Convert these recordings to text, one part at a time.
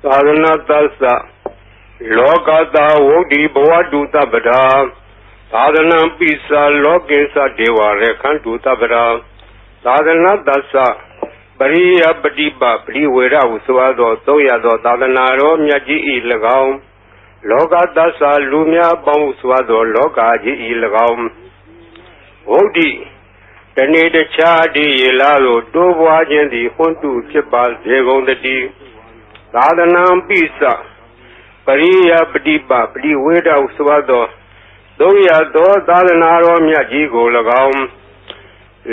သာသနာသစ္စာလောကတာဝုဒ္ဓိဘဝတုတပ္ပဒါသာသနာပိစာလောကေသဒေဝရခန္တုတပ္ပဒါသာသနာသစ္စာပရိယပฏิပပရိဝေရဟုဆိုသောသုံးရသောသာသနာတော်မြတ်ကြီး၏၎င်းလောကသစ္စာလူများပေါင်းဆိုသောလောကကြီး၏၎င်းဝုဒ္ဓိတနေ့တခြားဒီရလာသို့တိုးပွားခြင်းသည်ဟွန်းတုဖြစ်ပါစေကုန်တည်းသာသနာပိစပရိယပฏิပပရိဝေဒဟုဆိုသောသုံးရသောသာသနာတော်မြတ်ကြီးကို၎င်း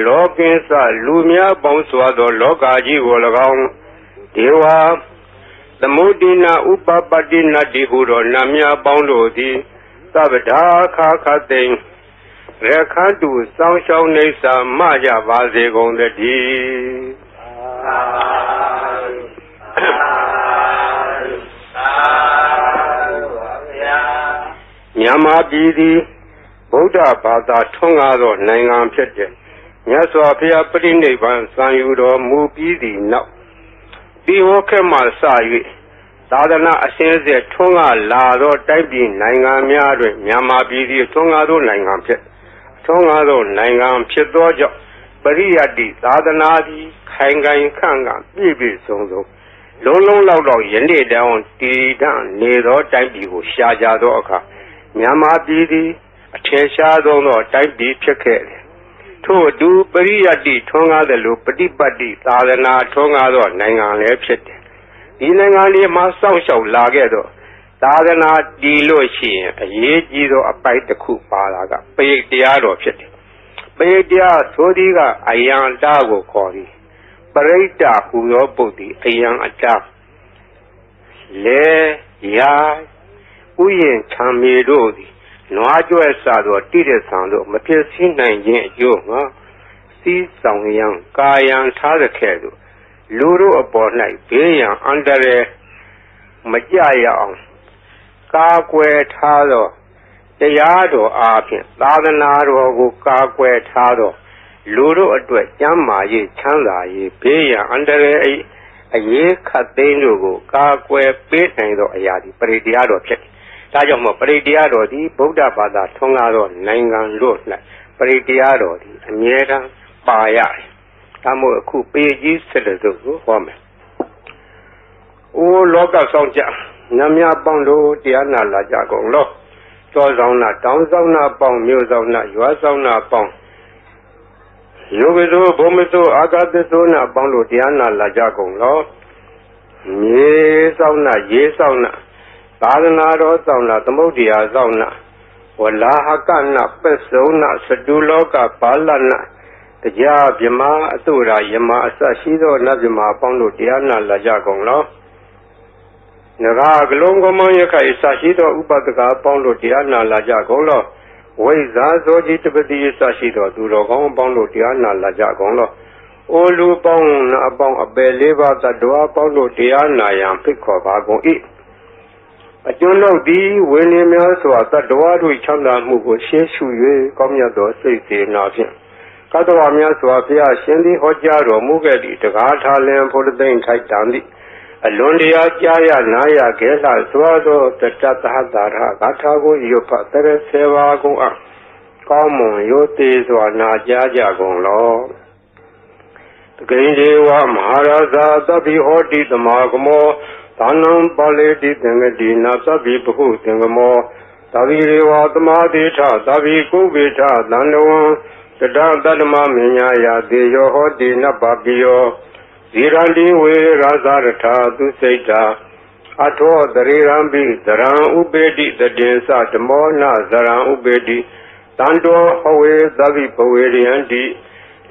လောကိစ္စလူများပေါင်းဆိုသောလောကကြီးကို၎င်းဒေဝသမုဒိနာဥပပတ္တိနတ္တိဟုသောနာမည်ပေါင်းတို့သည်သဗ္ဗဒါခါခသိင်ရခန္တုစောင်းရှောင်းနေစာမကြပါစေကုန်တည်းမြန်မာပြည်သည်ဗုဒ္ဓဘာသာထွန်းကားသောနိုင်ငံဖြစ်တဲ့မြတ်စွာဘုရားပြိဋိဘံစံယူတော်မူပြီးသည့်နောက်ဒီဝခေတ်မှစ၍သာသနာအစဉ်အဆက်ထွန်းကားလာသောတိုက်ပြည်နိုင်ငံများတွင်မြန်မာပြည်သည်ထွန်းကားသောနိုင်ငံဖြစ်သောကြောင့်ပရိယတ္တိသာသနာသည်ခိုင်ခိုင်ခန့်ခန့်ပြည့်ပြည့်စုံစုံလုံးလုံးလောက်လောက်ယနေ့တောင်တည်တံ့နေသောတိုက်ပြည်ကိုရှားကြသောအခါမြန်မာပြည်သည်အထင်ရှားဆုံးသောတိုက်ပြည်ဖြစ်ခဲ့တယ်ထို့အတူပရိယတ္တိထွန်းကားသလိုပฏิပတ်တိသာသနာထွန်းကားသောနိုင်ငံလည်းဖြစ်တယ်ဒီနိုင်ငံလေးမှာစောင့်ရှောက်လာခဲ့သောသာသနာတည်လို့ရှိရင်အရေးကြီးသောအပိုက်တစ်ခုပါလာကပရိတ်တရားတော်ဖြစ်တယ်ပရိတ်တရားဆိုသည်ကအယံတာကိုခေါ်သည်ပရိတ်တာဟူသောပုဒ်သည်အယံအတာလေယာဥယျင်ချမ်းမြေတို့သည်နွားကြွယ်စသောတိရစ္ဆာန်တို့မဖြစ်စည်းနိုင်ခြင်းအကျိုးငါစီးဆောင်ရန်ကာယံထားရခဲ့သို့လူတို့အပေါ်၌ဘေးရန်အန္တရာယ်မကြရအောင်ကာကွယ်ထားသောတရားတော်အားဖြင့်သာသနာတော်ကိုကာကွယ်ထားသောလူတို့အတွက်ကျမ်းမာရေးချမ်းသာရေးဘေးရန်အန္တရာယ်အရေးခတ်သိမ်းတို့ကိုကာကွယ်ပေးနိုင်သောအရာဒီပရိတရားတော်ဖြစ်ဒါကြောင့်မို့ပရိတရားတော်သည်ဗုဒ္ဓဘာသာထွန်းကားသောနိုင်ငံတို့၌ပရိတရားတော်သည်အမြဲတမ်းပါရတယ်ဒါမို့အခုပေကြီးဆက်လက်တို့ကိုဟောမယ်အိုလောကဆောင်ကြနတ်များပေါင်းတို့တရားနာလာကြကုန်လောတောဆောင်နာတောင်းဆောင်နာပေါင်းမြို့ဆောင်နာရွာဆောင်နာပေါင်းယောဂိသောဘုံမသောအာဂတသောနာပေါင်းတို့တရားနာလာကြကုန်လောမြေဆောင်နာရေဆောင်နာသာသနာတော်ဆောင်နာသမုဒ္ဒရာဆောင်နာဝလာဟကနာပစ္စုံနာစတုလောကပါဠနာတရားဗြဟ္မာအတုရာယမအစရှိသောနတ်ဗြဟ္မာပေါင်းတို့တရားနာလာကြကုန်လောနဂါကလုံးကမောရခိုင်စရှိသောဥပဒကာပေါင်းတို့တရားနာလာကြကုန်လောဝိဇာဇောจิตပတိစရှိသောသူတော်ကောင်းပေါင်းတို့တရားနာလာကြကုန်လောအိုလူပေါင်းအပေါင်းအပယ်လေးပါးသတ္တဝါပေါင်းတို့တရားနာရန်ဖိတ်ခေါ်ပါကုန်၏အကျွန်ုပ်သည်ဝိနည်းများစွာသတ္တဝါတို့ချမ်းသာမှုကိုရှေးရှု၍ကောင်းမြတ်သောစိတ်စေနာဖြင့်ကတ္တဝါများစွာဘုရားရှင်သည်ဟောကြားတော်မူခဲ့သည့်တကားထာလင်ဘုရားသိမ့်ထိုက်တန်သည့်အလွန်တရာကြားရနာရခဲလှစွာသောတတ္တသဟတာရဂါထာကိုရွတ်ဖတ်တဲ့ဆေဘာကုန်အကောင်းမွန်ရိုသေစွာနာကြားကြကုန်လောတကိဉ္စေဝမဟာရဇာသဗ္ဗိဟောတိသမာကမောသာနံပါလေတိသင်္ကတိနာသဗ္ဗိပဟုသင်္ကမောသဗ္ဗိရေဝသမာတိထသဗ္ဗိကုဝေထသန္တဝံတတတတ္တမမညာယသေယောဟောတိနပပိယောဇိရန္တိဝေရာဇရထာသူစိတ်တာအထောတရေရံပိသရံဥပေတိတတေသဓမောနဇရံဥပေတိတန္တောဟဝေသဗ္ဗိပဝေရယန္တိ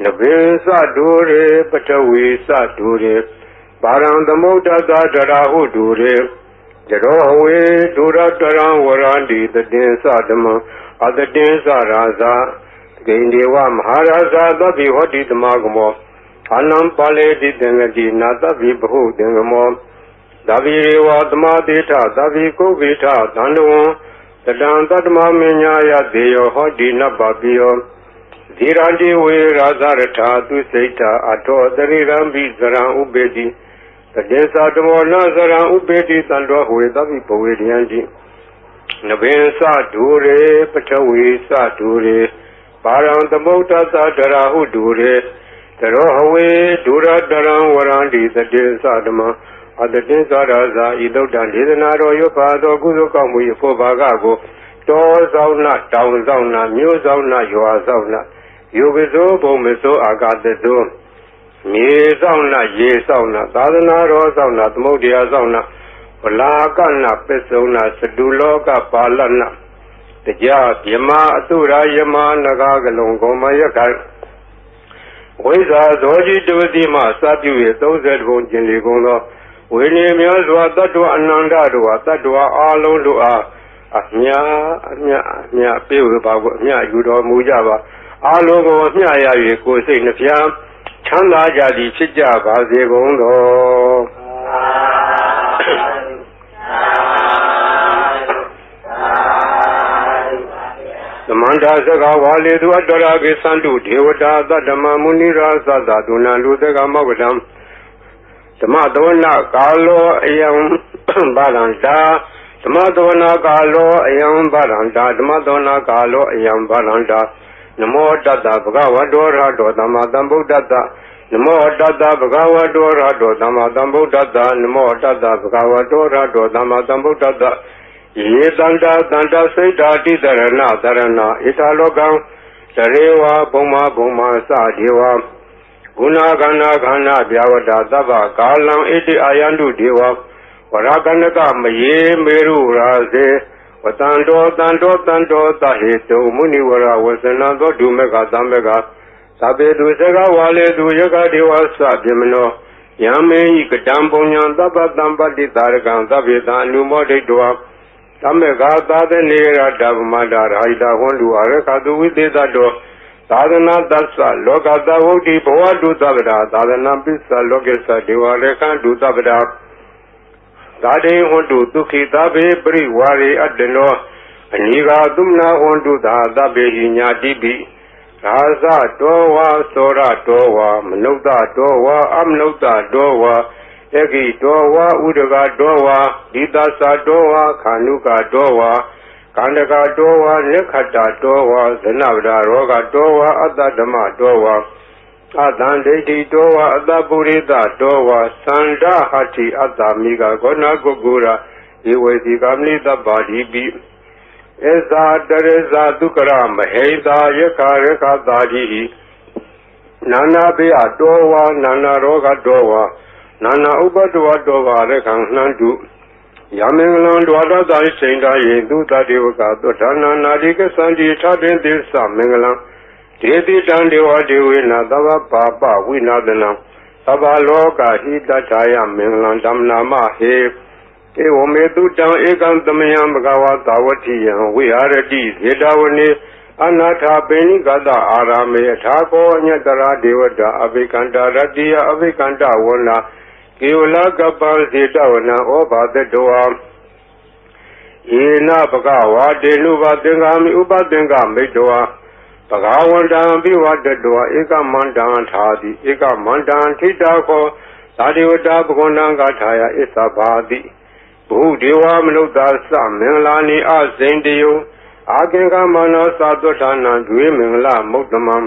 နဘေသဒုရေပထဝီသဒုရေပါရံသမုဒ္ဒတာတရာဟုဒုရေจโรเวดุรตรังวรันติตติสะဓမ္မအတတိစရာဇာဂိန္ဒေဝမဟာရာဇာသဗ္ဗိဟောတိတမဂမောအာနံပါလေတိသင်္ကတိနာသဗ္ဗိဘဟုသင်္ကမောသဗ္ဗိရေဝသမာတိထသဗ္ဗိကုဗ္ဗိထသန္တဝံတတံတတ္တမမညာယသေယောဟောတိနပပိယောဇိရန္တိဝေရာဇရထာသူစိတ်တာအထောတရိရံဘိဇရံဥပေတိ တေသာတမောနာစရံဥပေတိသံတော်ဟွေသဗ္ဗိပဝေဒယံတိနဗင်္စဒူရေပထဝီစဒူရေပါရံသမုဒ္ဒသဒရာဟုဒူရေတရောဟဝေဒူရတရံဝရံတိတတေသဓမ္မအတတေသရာဇာဤသုဒ္ဓံဒေသနာတော်ရွတ်ပါသောကုသိုလ်ကောင်းမှု၏ဖို့ဘာကကိုတောဆောင်နာတောင်ဆောင်နာမြို့ဆောင်နာရွာဆောင်နာယောဂဇောဘုံမဇောအာဂတဇောမြေဆောင်နာရေဆောင်နာသာသနာတော်ဆောင်နာသမုဒ္ဒရာဆောင်နာဝလာကနာပစ္စုံနာစတုလောကပါလနာတရားမြမအတုရာယမနဂကလုံးကောမယကဝိဇာဇောကြီးတဝတိမှစပြု၍30ဘုံကျင်လေကုန်သောဝိနည်းများစွာတတ္တဝအနန္တတို့ဟာတတ္တဝအာလုံးတို့အားအမြပြေဝပါကိုအမြယူတော်မူကြပါအာလုံးကိုအမြရ၍ကိုယ်စိတ်နှပြချမ်းသာကြသည်ဖြစ်ကြပါစေကုန်သောသမန္တာစကဝါလေသူအတ္တရာကိသန္တုဒေဝတာသတ္တမမုနိရာသသဒုဏလူသကမောကတံဓမ္မသဝနာကာလောအယံဗရန္တာဓမ္မသဝနာကာလောအယံဗရန္တာဓမ္မသဝနာကာလောအယံဗရန္တာနမောတတ္တဗဂဝတောရဟတောသမ္မာသမ္ဗုဒ္ဓတ္တနမောတတ္တဗဂဝတောရဟတောသမ္မာသမ္ဗုဒ္ဓတ္တနမောတတ္တဗဂဝတောရဟတောသမ္မာသမ္ဗုဒ္ဓတ္တယေတန္တာတန္တစိတ်ဓာတိတရဏတရဏဣထာလောကံတရေဝဘုံမာဘုံမာစဒေဝဂုဏခန္ဓာခန္ဓာဗျာဝတ္တသဗ္ဗကာလံဣတိအာယန္တုဒေဝဝရကနကမယေမေရုရာစေဝတန္တောတန္တောတန္တောသဟေတုမုနိဝရဝဇနသောဒုမေကသမေကသဗ္ဗေတုစကဝါလေတုယကဒေဝသဗေမနောယံမေဟိကတံပုညံသဗ္ဗတံပတိတာရကံသဗ္ဗေတံအနုမောဒိတောသမ္မေကသာသနေရတဗ္ဗမတာရာဟိတဟွန်တုအရခတုဝိသေသတောသာသနာတ္သလောကတဝုဒ္ဓိဘဝတုသဗ္ဗတာသာသနာပစ္စလောကေသဒေဝရေခန္တုသဗ္ဗတာသာတေဟွန်တုဒုက္ခိသဗ္ဗေပရိဝါရေအတ္တနောအနိဃာသုမနာဟွန်တုသာသဗ္ဗေဟိညာတိပိရာဇတောဝါသောရတောဝါမနုဿတောဝါအမနုဿတောဝါဧကိတောဝါဥဒကတောဝါဒီတသတောဝါခာနုကတောဝါကန္တကတောဝါလက်ခတ္တတောဝါဇနဗဒရောဂတောဝါအတ္တဓမ္မတောဝါအတံဒိဋ္ဌိတောဝါအတ္တပုရိသတောဝါသန္ဓဟတ္တိအတ္တမိကဂောဏကုက္ကုရာဧဝေတိကမနိတ္တပါတိပိဧဇာတရေဇာဒုက္ခရမဟိတာယခရခတာတိနာနာဘေယတောဝါနာနာရောဂတောဝါနာနာဥပတ္တဝတောဝါရခံနှံတုယမင်္ဂလံဒွါရသာစိန်တာယေသူတတေဝကသုဒ္ဓနာနာတိကသံတိထပင်သစ္သမင်္ဂလံဒေတိတံဒေဝဒေဝေနသဗ္ဗပါပဝိနာသနံသဗ္ဗလောကဟိတထာယမင်္ဂလံဓမ္မနာမဟေဧဝမေတုတံဧကံသမယံဘဂဝါသာဝတိယံဝိဟာရတိဇေတဝနေအနာထာပိဏိကတအာရမေအထာကောညတရာဒေဝတာအဘိကန္တာရတ္တိယအဘိကန္တဝနာကေဝလကပ္ပဇေတဝနံဩဘာတတောယေနဘဂဝါတေနုဘသင်္ကာမိဥပသင်္ကာမိတောဘဂဝန္တံဘိဝတတောဧကမန္တံထာတိဧကမန္တံထိတာခောသာဒေဝတာဘဂဝန္တံဂထာယဣသဘာတိဘုဒေဝမနုဿသမင်္ဂလာနိအဇိန္တယောအာကင်္ဂမနောသသုဋ္ဌာနံဒွေမင်္ဂလမုဒ္ဓမံ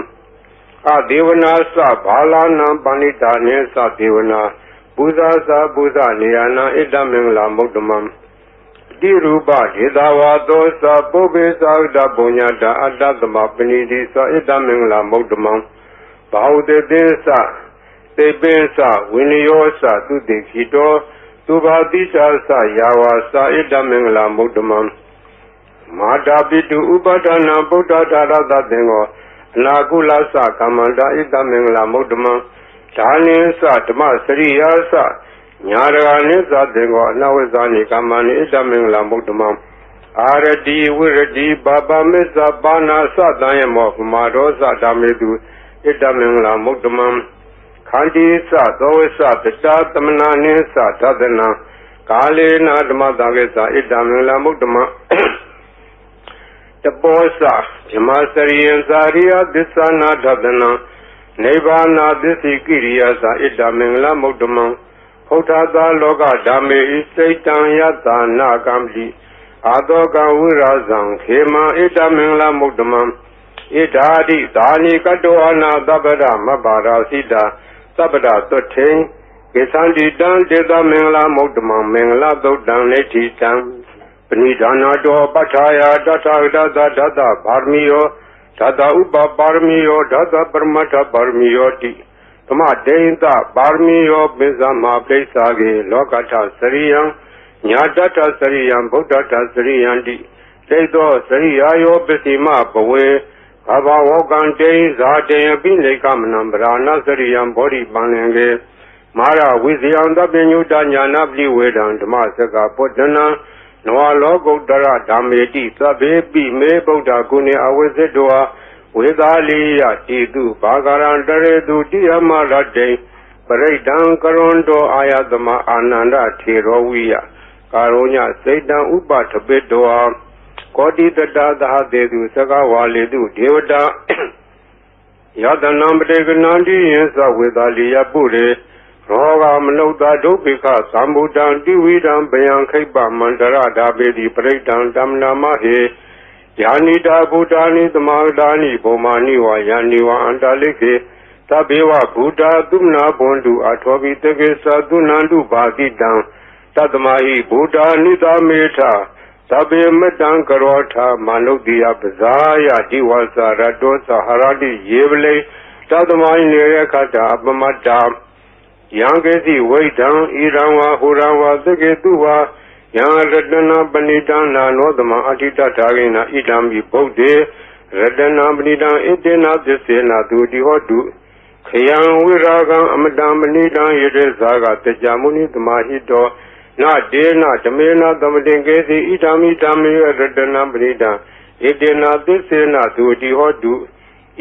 အဒေဝနာသဘာလနံပဏိတာနေသဒေဝနာပူဇာသာပူဇာနေယနာဣတမင်္ဂလာမုဒ္ဓမံတိရူပဒေသဝါသောသပုဗ္ဗေသာဥဒ္ဓပုညတာအတ္တသမပဏိတိသဣတမင်္ဂလာမုဒ္ဓမံဘာဝတေသင်္သသေပင်္သဝိနယောသသုတိခိတောသူဘာတိသာသယာဝါသဣတမင်္ဂလာမုဒ္ဓမံမာတာပိတုဥပဒနာဗုဒ္ဓတာရတသင်္ဃောအနာကုလသကမ္မန္တာဣတမင်္ဂလာမုဒ္ဓမံဓာနိသဓမ္မစရိယာသညာရဂာနိသသင်္ဃောအနဝိဇာနိကမ္မနိဣတမင်္ဂလာမုဒ္ဓမံအာရတိဝိရတိဘာပမစ္ဆပါဏာသတံယမောပမာရောသဓမ္မေတုဣတမင်္ဂလာမုဒ္ဓမံခန္တိသသောဝိသတတသမနာနိသသဒနံကာလေနာဓမ္မတဂေသဣတမင်္ဂလာမုဒ္ဓမံတပောသဓမ္မစရိယံသာရိယသစ္ဆနာဒသနံနိဗ္ဗာနာသစ္စိကိရိယာသဣတမင်္ဂလာမုဒ္ဓမံ ဖုထာသာလောကဓမ္မေဣစိတံယတနာကံပိအာတောကဝိရာဇံခေမံဣတမင်္ဂလမုဒ္ဓမံဣဓာတိသာနိကတောအနာသဗ္ဗရမဘာရာစိတာသဗ္ဗရသွထေကေသန္တိတံဒေသမင်္ဂလမုဒ္ဓမံမင်္ဂလသုတ်တံနေတိတံပဏိဒါနာတောပဋ္ဌာယတထာဂတသဒတဗာရမီယောဓာတဥပပါရမီယောဓာတပရမတ္ထပါရမီယောတိသမဒိဋ္ဌပါရမီယောပိဇမပိစ္ဆာကေလောကထစရိယံညာတထစရိယံဗုဒ္ဓထစရိယံတိသိသောစရိယာယောပစ္စည်းမဘဝေဘာဘဝကံတေဇာတေယပိလေကမနံဗရာဏစရိယံဘောဓိပန္လင်ကေမာရဝိဇယံသဗ္ဗညုတညာနာပိဝေဒံဓမ္မစကပုဒ္ဒနာနဝလောကုတ္တရဓမ္မေတိသဗ္ဗေပိမေဗုဒ္ဓဂုဏေအဝိဇ္ဇောဝေသာလိယတိတုဘာဂရံတရေတုတိယမရတေပရိဒံကရွန်တောအာယသမအာနန္ဒထေရောဝိယကာရုညစိတ်တံဥပထပိတောကောတိတတသဟတေတုသကဝါလေတုဒေဝတာယတနံပတေကနန္တိယသဝေသာလိယပုရေရောဂမနုဿဒုပိခသံဗုဒ္ဓံတိဝိဒံဗယံခိပ္ပမန္တရဓာပေတိပရိဒံဓမ္မနာမဟေယာနိတာဗုဒ္ဓာနိသမဂဒာနိဘုံမာနိဝါယာနိဝါအန္တလိကေသဗ္ဗေဝဗုဒ္ဓသုမနာဘွန်တုအထောပိတကေသသုနန္တုဘာတိတံတတမဟိဗုဒ္ဓာနိသမေထသဗ္ဗေမတံကရောထမာနုဿိယပဇာယတိဝါစရတောသဟရတိယေဝလေတတမဟိနေရခတအပမတ္တယံကေစီဝိဒံဣရံဝါဟူရံဝါသကေတုဝါယံရတနာပဏိတံနာနောသမအဋ္ဌိတထာဂိနာဣဒံမိဗုဒ္ဓေရတနာပဏိတံဣတေနာသစ္စေနာသူတိဟောတုခယံဝိရာဂံအမတံပဏိတံယေတေဇာကတကြမုနိသမာဟိတောနာဒေနာဓမေနာသမတင်ကေစီဣဒံမိဓမ္မေရတနာပဏိတံဣတေနာသစ္စေနာသူတိဟောတု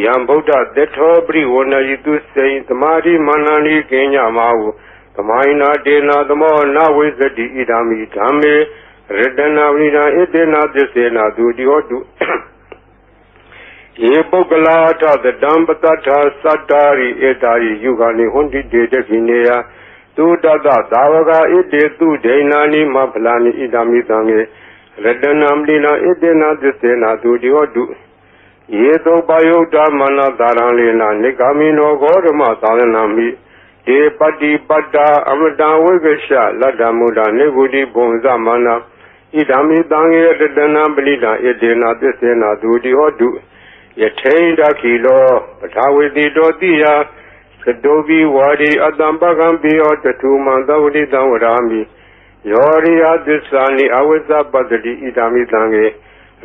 ယံဗုဒ္ဓသတ္ထောပရိဝဏယိတုစေသမာဓိမန္နန္တိကိညမဟုသမိုင်းနာဒေနာသမောနဝိသတိဣဒံမိဓမ္မေရတနာပဏိတံဣတေနာသစ္စေနာသူတိဟောတုယေပုဂ္ဂလာထသတံပတ္ထသတ္တာရိဧတာရိယုဂာနိဟွန်တိတေတခိနေယသုတတသာဝကဣတေသူဒိဏာနိမဖလာနိဣဒံမိသံေရတနာပဏိတံဣတေနာသစ္စေနာသူတိဟောတုယေသောပယုတ်တမနတာရံလေနာနိဂာမိနောဂောဓမသာသနာမိဒေပတိပတ္တာအမတံဝိကရှလတ္တမုဒ္ဒနေဂုတိဘုံသမနာဣဒံမိသံဃေရတနာပဏိတံဣတေနာသစ္စေနာသူတိဟောတုယထိန်တခိလောပထာဝေတိတောတိယသတောဘိဝါဒီအတံပကံပိယောတထုမံသဝတိတံဝရာမိယောရိယသစ္စာနိအဝိဇ္ဇပတ္တိဣဒံမိသံဃေ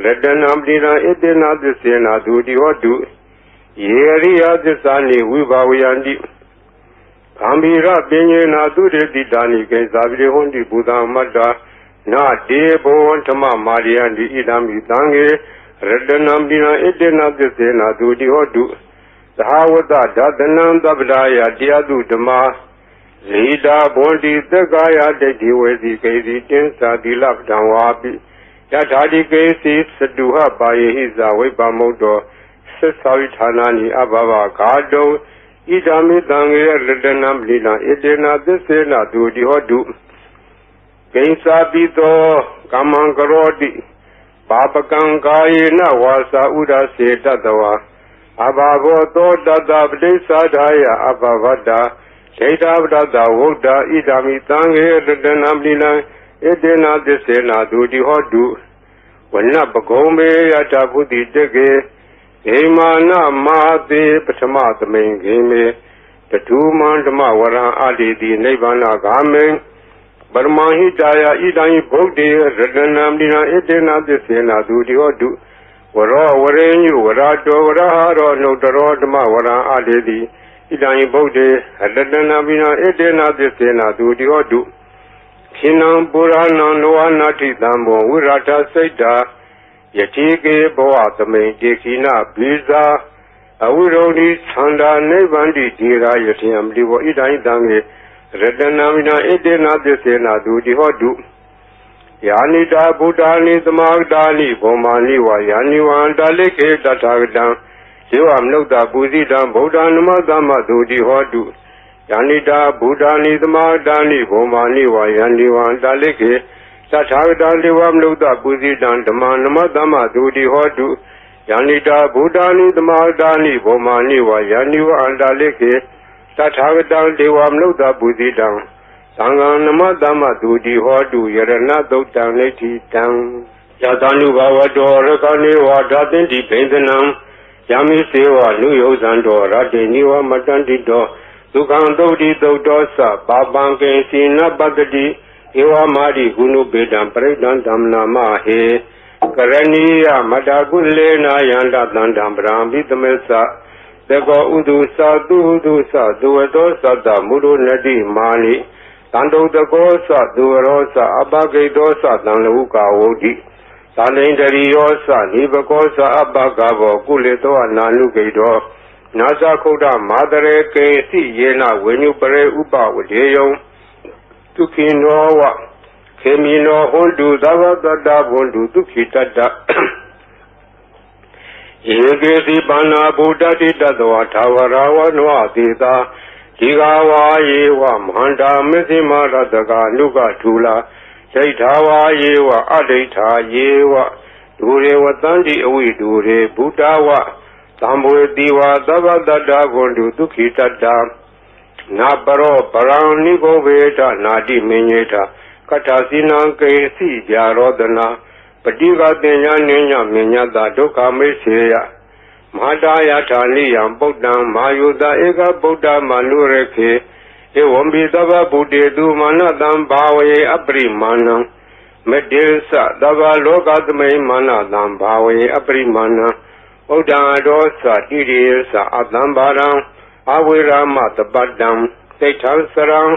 ရတနာပဏိတံဣတေနာသစ္စေနာသူတိဟောတုယေရိယသစ္စာနိဝိဘာဝယန္တိဂံဘိရပညေနာသူတေတိတာနိကေဇာပိဟွန်တိဘုဒ္ဓမတ္တာနာတေဘောဓမ္မမာရိယန္တိဣဒံမိသံဃေရတနာပဏိတံဣတေနာသစ္စေနာသူတိဟောတုသဟဝတ္တဒသနံသဗ္ဗဒါယတရားသူဓမ္မာဇိတာဘွန်တိသက္ကာယဒိဋ္ဌိဝေစီကေစီတင်းစာတိလပတံဝါပိယထာတိကေစီသတုဟပါယေဟိဇဝိပမုတ်တောသစ္စာဝိဌာနာနိအဘဘဂါတောဣဒံမိသံဃေရတနာပဏိတံဣတေနာသစ္စေနာသူတိဟောတုကိဉ္စာပိသောကမ္မံကရောတိပါပကံကာယေနဝါစာဥဒစေတတဝါအဘာဘောသောတတပတိစ္ဆာဒါယအဘဝတ္တာဒိဋ္ဌပတ္တဝုဒ္ဓဣဒံမိသံဃေရတနာပဏိတံဣတေနာသစ္စေနာသူတိဟောတုဝနပဂုံမေယတဗုတိတကေဂေမာနမာသေပထမသမိန်ဂေမေတထုမန္ဓမဝရံအာတိတိနိဗ္ဗာနဂာမေပရမဟိတာယဣဒံဗုဒ္ဓေရတနာပဏိတံဣတေနာသစ္စေနာသူတိဟောတုဝရောဝရေညုဝရတောဝရဟာရောနှုတ်တရောဓမ္မဝရံအာတိတိဣဒံဗုဒ္ဓေရတနာပဏိတံဣတေနာသစ္စေနာသူတိဟောတုခိနံပုရဏံလောဟနာတိတံဘောဝိရထစိတ်တာယတိကေဘောသမိန်တေခိနဘိဇာအဝိရုဒိသန္တာနိဗ္ဗန္တိဒီရာယတိယံတိဘောဣဒံတံေရတနာမိနာဣတေနာသစ္စေနာသူတိဟောတုယာနိတာဗုဒ္ဓာနိသမဂတာနိဘောမာနိဝါယာနိဝန္တလိခေတထာဂတံဒေဝမနုဿပူဇိတံဗုဒ္ဓနမသမသူတိဟောတု Yanita Buddhani Dhamadani Bhomani Vayani Vandalike Sathagata Devam Luta Puzidan Dhamanama Dhamma Dudi Hodu Yanita Buddhani Dhamadani Bhomani Vayani Vandalike Sathagata Devam Luta Puzidan Sanganama Dhamma Dudi Hodu Yarana Dotan Neti Tang Yatanu Bhavato Rakani Vadatinti Pendanam Yami Seva Nuyosando Radiniva Matandito Dukan Dodi Dodosa Babanke Sina Badadi Ewa Madi Gunu Bedam Predan Damna Mahe Karaniya Madagulena Yanda Dandam Brambi Tamesa Dego Udusa Dudusa Duedosa Da Muru Nadi Mani Tando Dagosa Duerosa Abage Dosa Danluka Odi Salendari Yosa Nibakosa Abagavo Kuleto Nanugedo Nasa Koda Madare Kesi Yena Wenu Pare Upa Udeyo Tukinowa Kemino Hondu Dava Dada Hondu Tukitata Yegesi Bana Buddha Tadwa Tawarawa Noa Tita Tigawa Yewa Manda Mesima Radaka Nuka Tula Saitawa Yewa Adita Yewa Dure Watandi Awi Dure Buddhawa Tambu Diva Dava Dada Gondu Dukitata Naparo Parani Goveta Nadi Minyeta Katasina Kesi Jarodana Patiga Denya Nenya Minyata Doka Meseya Madaya Tani Yam Bodam Mayuda Ega Boda Manureke Ewambi Dava Bude Du Manadam Bawe Abrimana Medesa Dava Logadme Manadam Bawe Abrimana Oda Dosa Dirisa Adambaram Awira Matabadam Tetan Sarang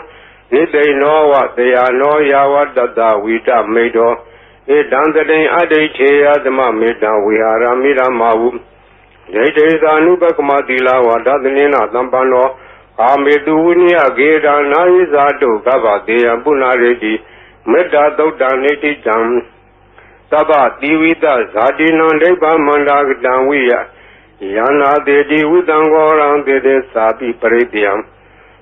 Nide Noa Dea No Yawa Dada Wita Medo Edandane Ade Adama Meda Wihara Mira Mawu Jade Zanubakmadila Wadadanina Dambano Amedunia Geda Naizato Gava Dea Bunaredi Meda Dodaneti Jam Taba Divita Zadina Leba Mandag Danwia Yana Dedi Udangoran Dede Sabi Parediam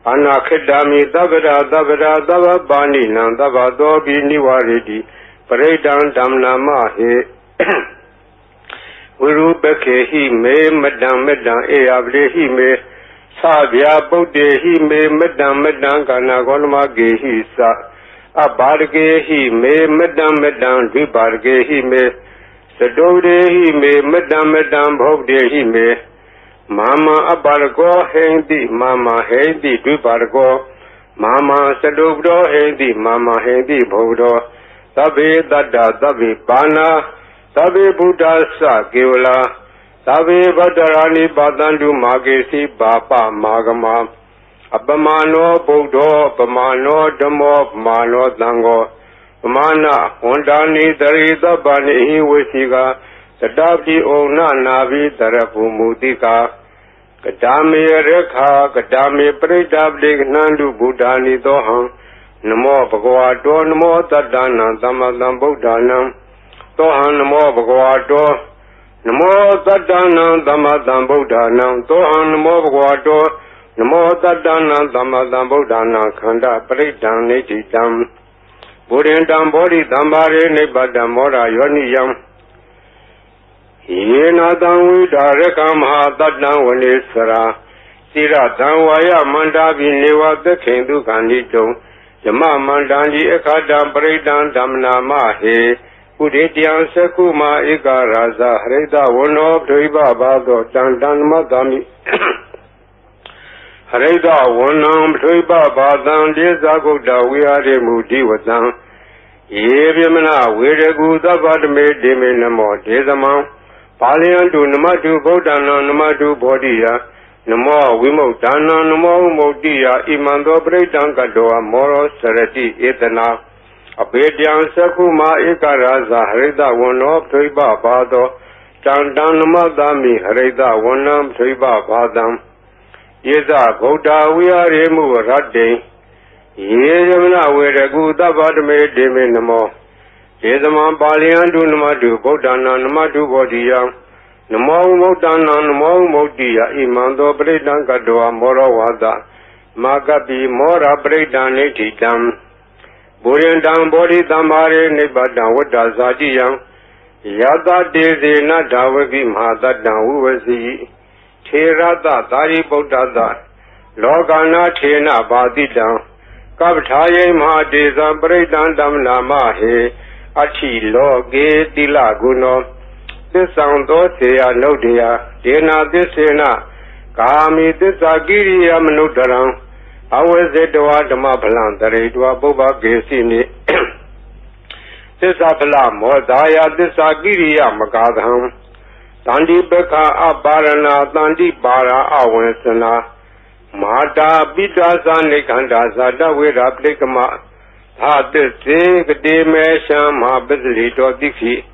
Anakadami Davada Davada Dava Bani Nandava Dobi Niwaredi Paredan Damna Mahe Urubeke he me Madam Medan Eable he me Savia Bode he me Madam Medan Ganagonma Ge he sa Abarge he me Madam Medan Vibarge he me Sadode he me Madam Medan Bogde he me Mama Abargo Hendi Mama Hendi Vibargo Mama Sadogdo Hendi Mama Hendi Bogdo Tabe Dada Tabe Bana Tabe Buddha Sa Gevla Tabe Badarani Badandu Magesi Bapa Magama Abamano Bodo Pamano Damo Mano Dango Mana Hondani Darida Bani Wesiga Sadabdi Ona Navi Darapu Mudika Kadami Rekha Kadami Predabdi Nandu Buddhani Dohan Namo Bhagavato Namo Tadana Damadam Buddhanam Tohan Namo Bhagavato Namo Tadana Damadam Buddhanam Tohan Namo Bhagavato Namo Tadana Damadam Buddhana Khanda Paridan Netitam Buddhindam Bodhi Dambare Nibadam Mora Yoniyam Yena Danwi Darekam Ha Tadam Vanesara Sira Danwaya Mandavi Neva the Kendu Kandito Yama Mandani Ekadam Paridan Damna Mahe Uditian Sekuma Ika Raza Hareda Wono Driba Bado Dandan Madami Hareda Wonam Driba Badan Dezagoda Wiare Mudi Wadan Yevimana Wiregu Davad Medime Namo Dezaman Palian do Namadu Bodana Namadu Bodia Namo Wimo Dana Namo Modia Imando Bredanka Doa Moro Sarati Etana Abedian Sakuma Ikaraza Hareda Wono Triba Bado Chandan Madami Hareda Wonam Triba Badam Yeza Goda we are Remu Radde Yezamana Weregu Dabad Deme Namo Yezaman Palian do Namadu Bodana Namadu Bodia Namo Modana Namo Modia Imando Bredanka Doa Moro Wada Makapi Mora Bredan Netitam Burindan Bodhi Tamare Nibatan Wada Zadiyam Yada Dezi Nadavagi Mahadadan Uvazi Terada Dari Bodada Logana Tena Badidan Kabtaye Mahadeza Bredan Damnama He Achi Loge Dilaguno Tisando Sea Nodia Dena Disena Kami Tisagiri Amnudaram Awazedwa Damapalan Daredwa Boba Gesini Tisapala Modaya Tisagiri Amagadham Tandi Beka Abarana Tandi Bara Awensana Mata Bidasa Nikanda Zada Veda Plikama Hatise Kademesha Mahabizlito Diki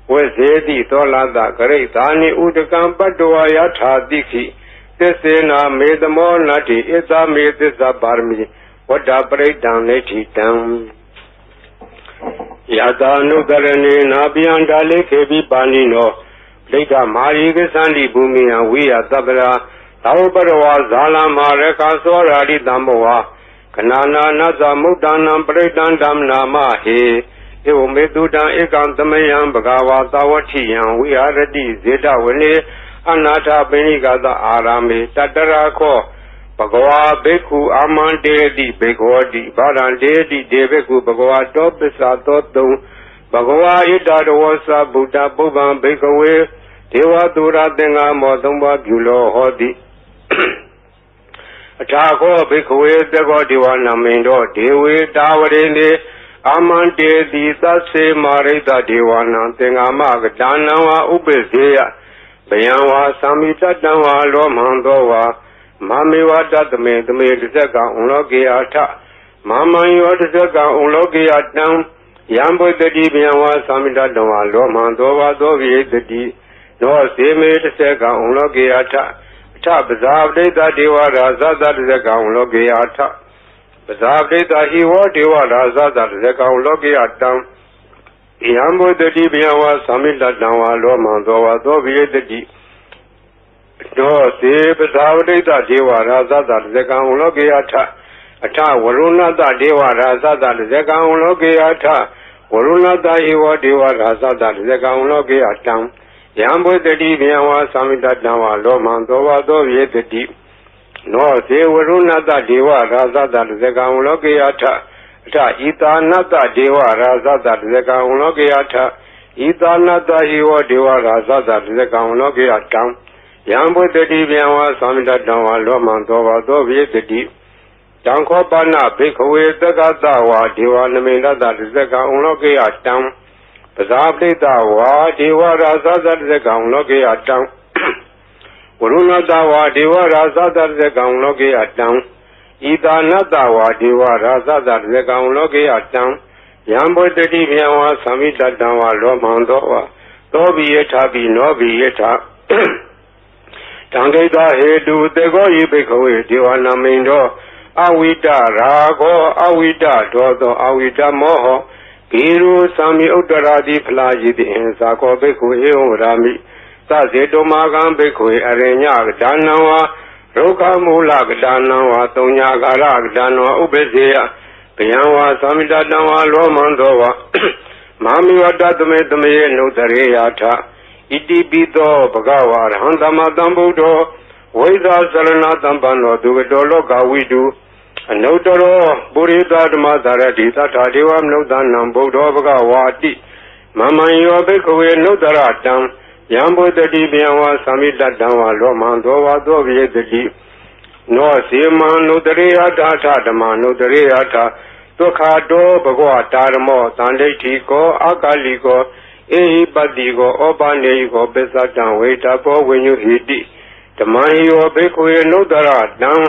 Wazedi Tolada Karetani Udakam Padua Yatha Diki Tisena Medamo Nati Isa Medisa Barmi Wada Breakdown Neti Dam Yada Nugarani Nabiandale Kebi Banino Lika Mari Sandi Bumi and we are Tabra Taubarawa Zala Mareka Sorari Damboa Kanana Naza Mudana Breakdown Dam Nama He Medudan Ekantamayam Bagawa Tawati we are ready Zeta Wene Anata Benigada Arame Tatarako Bagawa Beku Aman Dedi Begodi Baran Dedi Debeku Bagawa Topisa Toto Bagawa Idadawasa Buddha Boban Bekawe Dewa Dura Denga Motumba Bulo Hodi Atako Bekawe Dego Diwana Mendo Dewe Tawarene Aman Dedi Tase Marita Diwana Tengama Danawa Ubezea Bayanwa Samita Danwa Lomandowa Mamiwa Datame the Medisaka Unogiata Mama Yotaka Unogiatam Yambo the Dibianwa Samita Danwa Lomandowa Dovi the D No Seme Seka Unogiata Tab Data Diwa Raza Zaka Unogiata Data Hiwa Diwa Raza Zaka Unogiatam Yambo the Dibiawa Samita Danwa Lomandowa Dovi the D No, see, Data Deva Raza Zaka Unogiata Ata Waruna Deva Raza Zaka Unogiata Waruna Hiwa Deva Raza Zaka Unogiatam Yambo the Dibiawa Samita Danwa Lomandowa Dovi the D No, see, Waruna Deva Raza Zaka Unogiata Ta Ita Nata Deva Raza Zaka Unogiata Ita Nata Hiwa Deva Raza Zaka Unogiatam Yambo the Dibiawa Samita Danwa Lomandowa Dovi the D Danko Bana Bikawe Dagatawa Deva Namina Zaka Unogiatam Pazabditawa Deva Raza Zaka Unogiatam Uruna Dawa Deva Raza Zaka Unogiatam Ida Nadawa Deva Raza Zaka Unogiatam Yambo the Dibiawa Samita Danwa Lomandowa Dovi Etabi Novi Eta Tangeda Hedu Dego Yibikawe Diwana Mindo Awita Rago Awita Dodo Awita Moho Giru Sami Udaradi Plaji the Insako Beku Rami Sazeto Magam Beku Arenya Danawa Roka Mulak Danawa Tonya Garak Danawa Ubezea Piyanwa Samida Danawa Lomandowa Mami Wadatame no Tareata Iti Bito Bagawa Handama Dambudo Weza Salana Dambano Dugadolo Gawidu Anotoro Burita Madarati Tatiwam Nodan Budo Bagawati Mama Yobekwe Nodaratam Yambo the Dibiawa Samita Dawa Lomandowa Dovi the D No Sima Nodariata Tatama Nodariata Tokado Bagwa Tarmo Tandetiko Akaliko Ehi Badigo Obanego Besatan Waitako when you hit it. The money you Bekwe Nodara down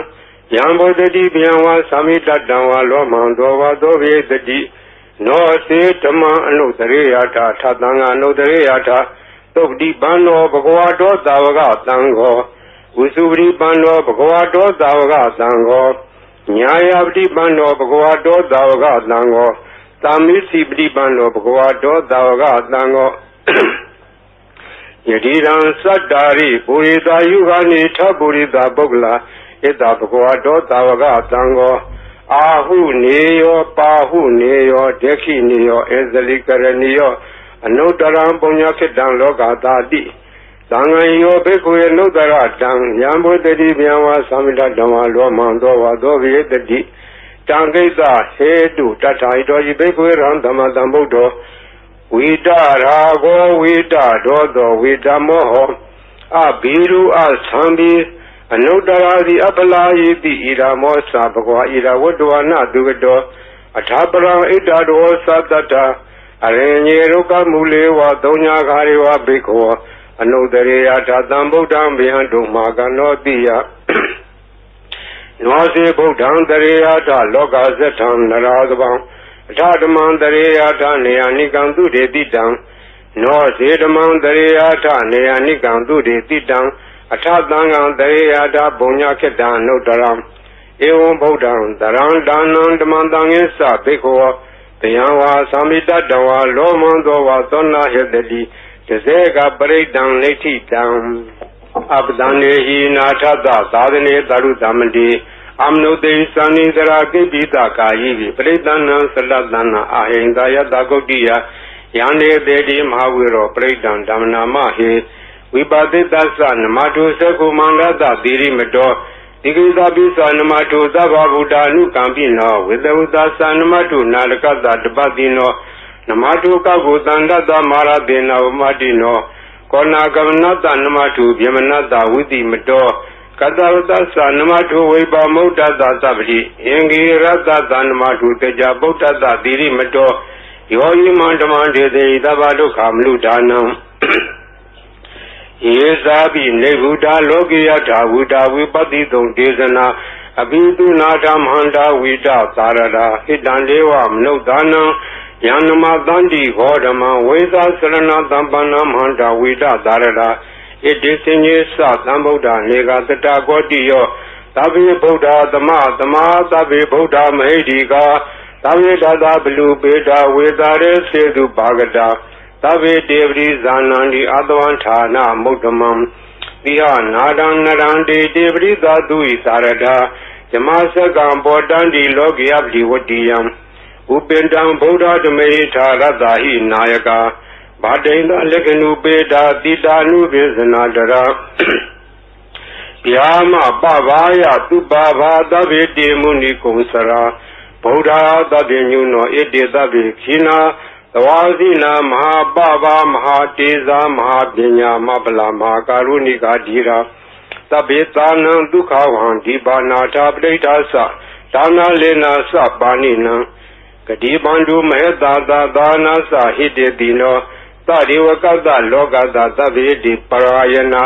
Yambo the Dibiawa Samita Dawa Lomandowa Dovi the D No say Tama Nodariata Tatanga Nodariata Tokdi Bano Bagwado Davaga Tango Usubri Bano Bagwado Davaga Tango Nyayabdi Bano Bagwado Davaga Tango Tamisi Bribano Bagwado Davaga Tango Yadiran Sadari Purida Yugani Taburida Bogla ဣတဘဂဝတောသာဝကသံဃောအာဟုနေယောပါဟုနေယောဒက္ခိနေယောဧဇလိကရဏီယောအနုတရံပုညခိတံလောကသာတိသံဃံယောဘေကုယေနုတရတံယံဘုတတိဗျံဝါသမိတဓမ္မလောမံသောဝါသောဝိတတိတံကိစ္စဟေတုတထာဟိတောဤဘေကုယေရံဓမ္မတံဗုဒ္ဓောဝိတရာဂောဝိတဒောသောဝိတမောဟောအဘိရုအသံဘိအနုတ္တရာတိအပလာယိတိဣရာမောသဘဂဝါဣရာဝတ္တဝနာဒုကတောအထာပရံဣတတောသတ္တတအရင်ညေရုကမူလေဝသုံးညာခါရေဝဘိက္ခောအနုတ္တရေယထာတံဗုဒ္ဓံဗျံတုမာကနောတိယနောစေဗုဒ္ဓံတရေယထာလောကဇထံနရာသဗံအထာဓမ္မံတရေယထာနေယနိကံသူတေတိတံနောစေဓမ္မံတရေယထာနေယနိကံသူတေတိတံအထသံဃံတရေယထာဘုံညာခေတ္တနုတ္တရံဧဝံဗုဒ္ဓံတရံဒါနံဓမ္မံတံယေသဘိက္ခောတယံဝါသမိတတဝါလောမံသောဝါသောနာဟေတတိတစေကပရိဒံလိဋ္ဌိတံအပဒံနေဟိနာထသသာသနေတရုသမတိအမနုတေသန္နိသရာကိပိတကာယိပရိဒံနံသလတနာအာဟိန္ဒယတဂုတ်တိယယန္တေတေတိမဟာဝေရောပရိဒံဓမ္မနာမဟေဝိပါတိတသနမတုသကုမန္တတသီရိမတောဒီကိသပိသနမတုသဗ္ဗဗုဒ္ဓ ानु ကံပိနောဝိတဝုတသနမတုနာလကတတပတိနောနမတုကကုတန္တတမာရတေနဝမတိနောကောနာကမနတနမတုဗျမနတဝိတိမတောကတဝတသနမတုဝိပါမုဒ္ဒတသဗ္ဗတိအင်္ဂိရတသနမတုတေကြဗုဒ္ဓတသီရိမတောယောယိမန္တမံဒေတိသဗ္ဗဒုက္ခမလူဒါနံယေဇာပိနေဗုဒ္ဓလောကိယထာဝုဒဝိပတိတုံဒေသနာအဘိတုနာဓမ္မန္တာဝိတသာရတာဟိတံဒေဝမနုဿာနံယန္နမတန္တိဟောဓမ္မဝိသသရဏတံပန္နမန္တာဝိတသာရတာဣတိစဉ္ညေသသံဗုဒ္ဓနေကတတကောတိယောသဗ္ဗေဗုဒ္ဓသမသမာသဗ္ဗေဗုဒ္ဓမဟိတိကာသဗ္ဗေတသဘလူပေတာဝေတာရေစေတုပါကတာသဗ္ဗေတေပရိဇာနန္တိအတဝံဌာနမုဒ္ဓမံတိဟနာဒံနရန္တိတေပရိသတုဣသာရတာဇမစကံပောတန္တိလောကိယပတိဝတ္တိယံဥပင်တံဗုဒ္ဓဓမေထာရတ္တဟိနာယကာဗာတိန္ဒလက္ခဏုပေတာတိတာနုပိသနာတရာဗျာမပဘာယသူပါဘာသဗ္ဗေတေမုနိကုံစရာဗုဒ္ဓသဗ္ဗညုနောဣတိသဗ္ဗေခိနာသဝါစီနာမဟာပဗာမဟာတေဇာမဟာပညာမပလာမဟာကာရုဏိကာဓိရာသဗ္ဗေသာနံဒုက္ခဝံဒီပါနာထာပဋိဋ္ဌာသဒါနာလေနာသပါဏိနံဂတိပန္တုမဟတသာသာနာသဟိတေတိနောသရိဝကတလောကတသဗ္ဗေတိပရာယနာ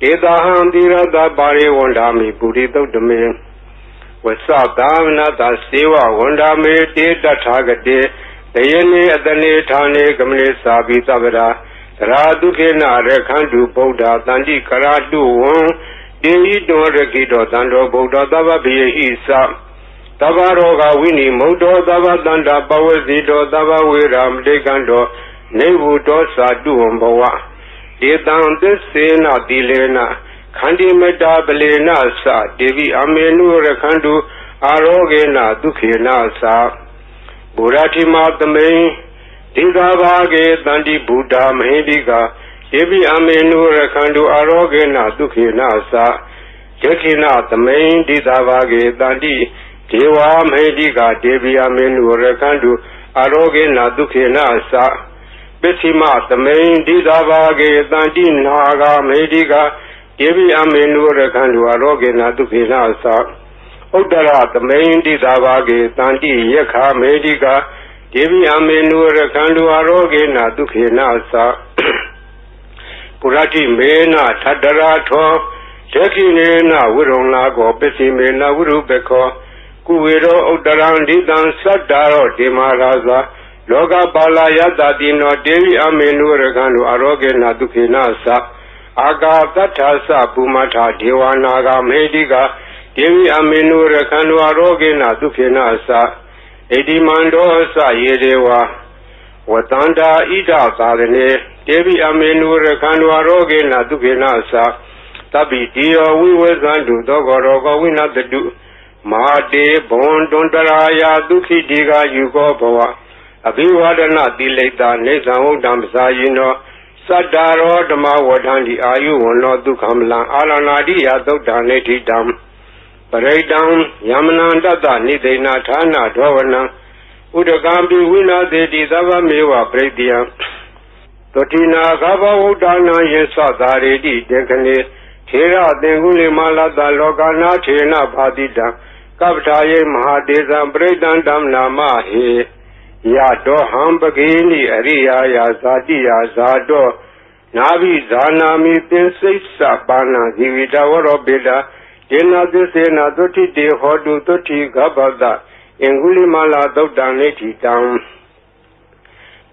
ဒေတာဟံတိရတပါရိဝန္ဒာမိပုရိသုတ်တမေဝသသာမနတစေဝဝန္ဒာမေတေတထာဂတေတယနေအတနေဌာနေကမလေသာပိသဗ္ဗရာသရာဒုခေနရခန္တုဗုဒ္ဓတန္တိကရာတုဝံတေဟိတောရကိတောတန္တောဗုဒ္ဓသဗ္ဗဗေဟိသသဗ္ဗရောဂဝိနိမုတ်တောသဗ္ဗတန္တာပဝစီတောသဗ္ဗဝေရာမတေကံတောနေဝုတောသာတုဝံဘဝဒေတံသစ္စေနတိလေနခန္တိမတ္တာပလေနသဒေဝိအမေနုရခန္တုအာရောဂေနဒုခေနသဗုဒ္ဓတိမသမိန်ဒီသာဘာကေတန္တိဗုဒ္ဓမဟိတိကာဒေဝိအမေနုရခန္တုအာရောဂေနဒုခေနသယခိနသမိန်ဒီသာဘာကေတန္တိဒေဝမဟိတိကာဒေဝိအမေနုရခန္တုအာရောဂေနဒုခေနသပစ္စည်းမသမိန်ဒီသာဘာကေတန္တိနာဂာမဟိတိကာဒေဝိအမေနုရခန္တုအာရောဂေနဒုခေနသဥတ္တရသမိန်တိသာဘာကေတန္တိယက္ခမေတိကာဒေဝိအမေနုရခန္တုအာရောဂေနဒုခေနသပုရတိမေနထတ္တရာထောဒက္ခိနေနဝိရုံလာကောပစ္စည်းမေနဝိရုပခောကုဝေရောဥတ္တရံဒိတံသတ္တာရောဒေမရာဇာလောကပါလာယတတိနောဒေဝိအမေနုရခန္တုအာရောဂေနဒုခေနသအာကာသတ္ထာသပုမထာဒေဝနာဂမေတိကာဒေဝိအမေနုရခန္တုအာရောဂေနဒုခေနသဣတိမန္တောသယေဒေဝဝတန္တာဣဒသာရဏေဒေဝိအမေနုရခန္တုအာရောဂေနဒုခေနသသ Tabi Dio Vivasandu Dogorogo Winatadu Mate Bondon Taraya Duki Diga Yugo Bova Abhiwadana Dileta Nesan Damsayino Sadaro Dama Wadandi Ayu Wono Dukamla Alanadi Yadodaneti Dam Paradam Yamananda Nidena Tana Dovana Udagambi Wina Dedi Dava Mewa Prediam Totina Gava Udana Yesa Daredi Dekane Tera Denguli Malada Logana Tena Padida Kaptaye Mahadeza Bredan Dam Nama He Yado Hambagini Aria Yazadi Yazado Navi Zanami Pinsisa Bana Zivida Warobida Dena Desena Doti De Hodu Doti Gabada Enguli Mala Dodaneti Dam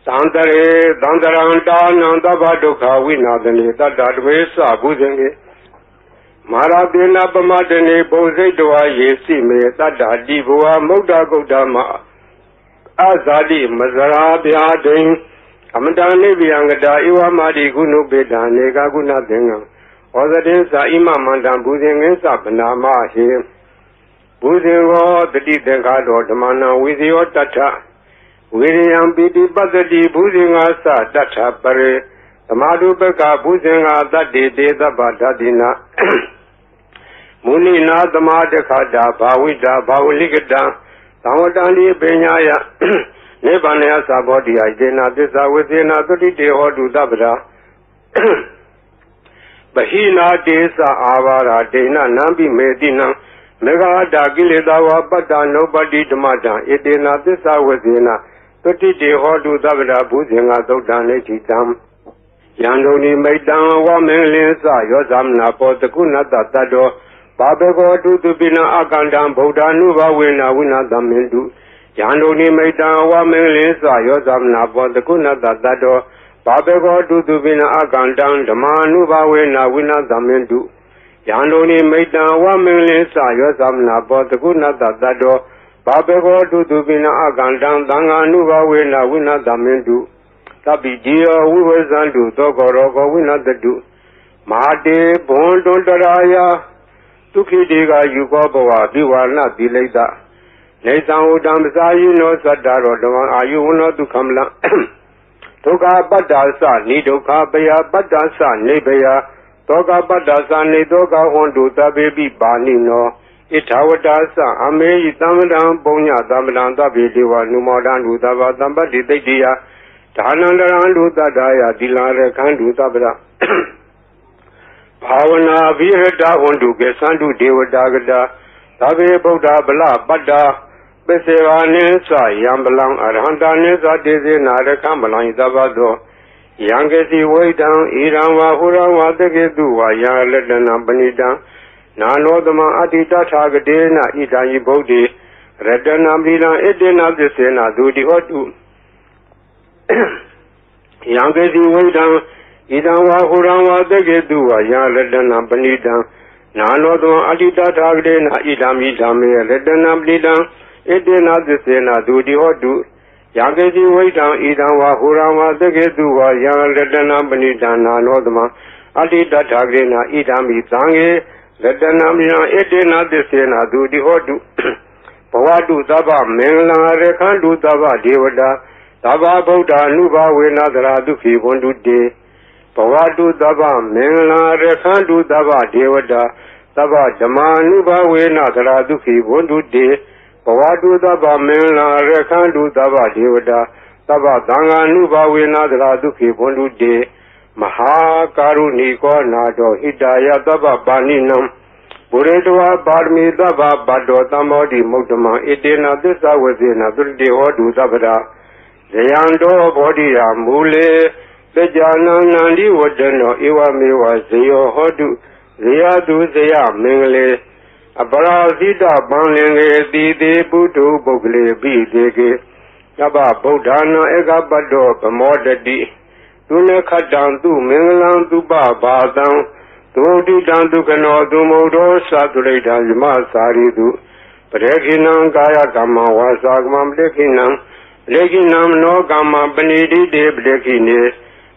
Dandare Dandaranta Nanda Baduka Winadani Dadadwesa Buzenge Maradena Bamadene Bose Dua Yesi Me Dada Divua Moda Godama Azadi Mazara Biadin Amadani Biangada Iwa Madi Gunu Beda Nega Guna Denga Ozadinsa Imamandam Buzingensa Banama Him Buzingo Tati Dengado Damana Wizio Tata William Bidi Badadi Buzinga Sa Tata Pare Tamadu Beka Buzinga Dadi Deda Badadina Munina Damadekada Bawida Bawuligada Tawadani Benyaya Nebanea Sabodi Idena Disa Withina Tati Dehodu Dabra Bahina Desa Avara Dena Nambi Medina Mega Dagiledawa Bada Nobody Damada Edena Desa Withina Tati Dehodu Dabra Buzinga Dodane Chitam Yandoni Maidan Wamelinsa Yozamna Potakunata Tado Babego Tutubina Akandam Boda Nuva Wina Wina Damindu Yandoni Maidan Wamelinsa Yozamna Potakunata Tado Babego Tutubina Akandam Damanuva Wina Wina Damindu Yandoni Maidan Wamelinsa Yozamna Potakunata Tado Babego Tutubina Akandam Danganuva Wina Wina Damindu Tabi Dio Vivasandu Dogorogo Winatadu Mate Bondon Taraya Tuki Diga Yugo Bova Biwana Dileta Nesan Udamsayino Sadaro Dawan Ayuno Dukamla Toka Badasa Nidoka Baya Badasa Nebaya Toka Badasa Nidoka Hondu Tabebi Banino Itawadasa Ame Itamadam Bonya Damadan Tabi Diwa Numodan Udava Tambadi Tedia Tanandarandu Dadaya Dilare Kandu Tabra Bhavana Virada Undu Gesandu Devadagada Tabe Boda Bala Bada Beseva Nisa Yambalang Arhanda Nisa Desi Narakamalang Zabado Yangesi Waidan Iranwa Hurawa Tegeduwa Yaledana Banida Nanodama Adita Tagadena Itayi Bodi Redana Bila Edena Desena Dudi Hotu Yangesi Waidan Idanwa Hurawa Tegeduwa Yaledana Banida Nanodama Adita Tagadena Idami Dame Redana Blida Edena Desena Dudi Hotu Yangesi Waidan Idanwa Hurawa Tegeduwa Yaledana Banida Nanodama Adita Tagadena Idami Zange Redana Blida Edena Desena Dudi Hotu Pawadu Daba Mengla Rekandu Daba Devada Daba Boda Nuba Wenadra Duki Wondu De Pawadu Daba Mengla Rekandu Daba Devada Daba Dama Nuba Wenadra Duki Wondu De Pawadu Daba Mengla Rekandu Daba Devada Daba Danga Nuba Wenadra Duki Wondu De Maha Karuni Ko Nado Hidaya Daba Baninam Buredwa Barmi Daba Bado Tamodi Mutama Edena Desa Wazina Dulde Hodu Dabra Zayando Bodia Mule Bejana Nandi Wadano Iwa Miwa Zayo Hodu Zayadu Zaya Mingle Abara Zida Banlinge Dide Budu Bogle Bidege Daba Bodana Ega Bado Pamodadi Tune Katan Tu Minglan Tu Badan Dodi Dandu Kano Dumodo Saturday Yama Saridu Preginam Gaya Gama Wasagam Leginam no Gama Benedi de Blegine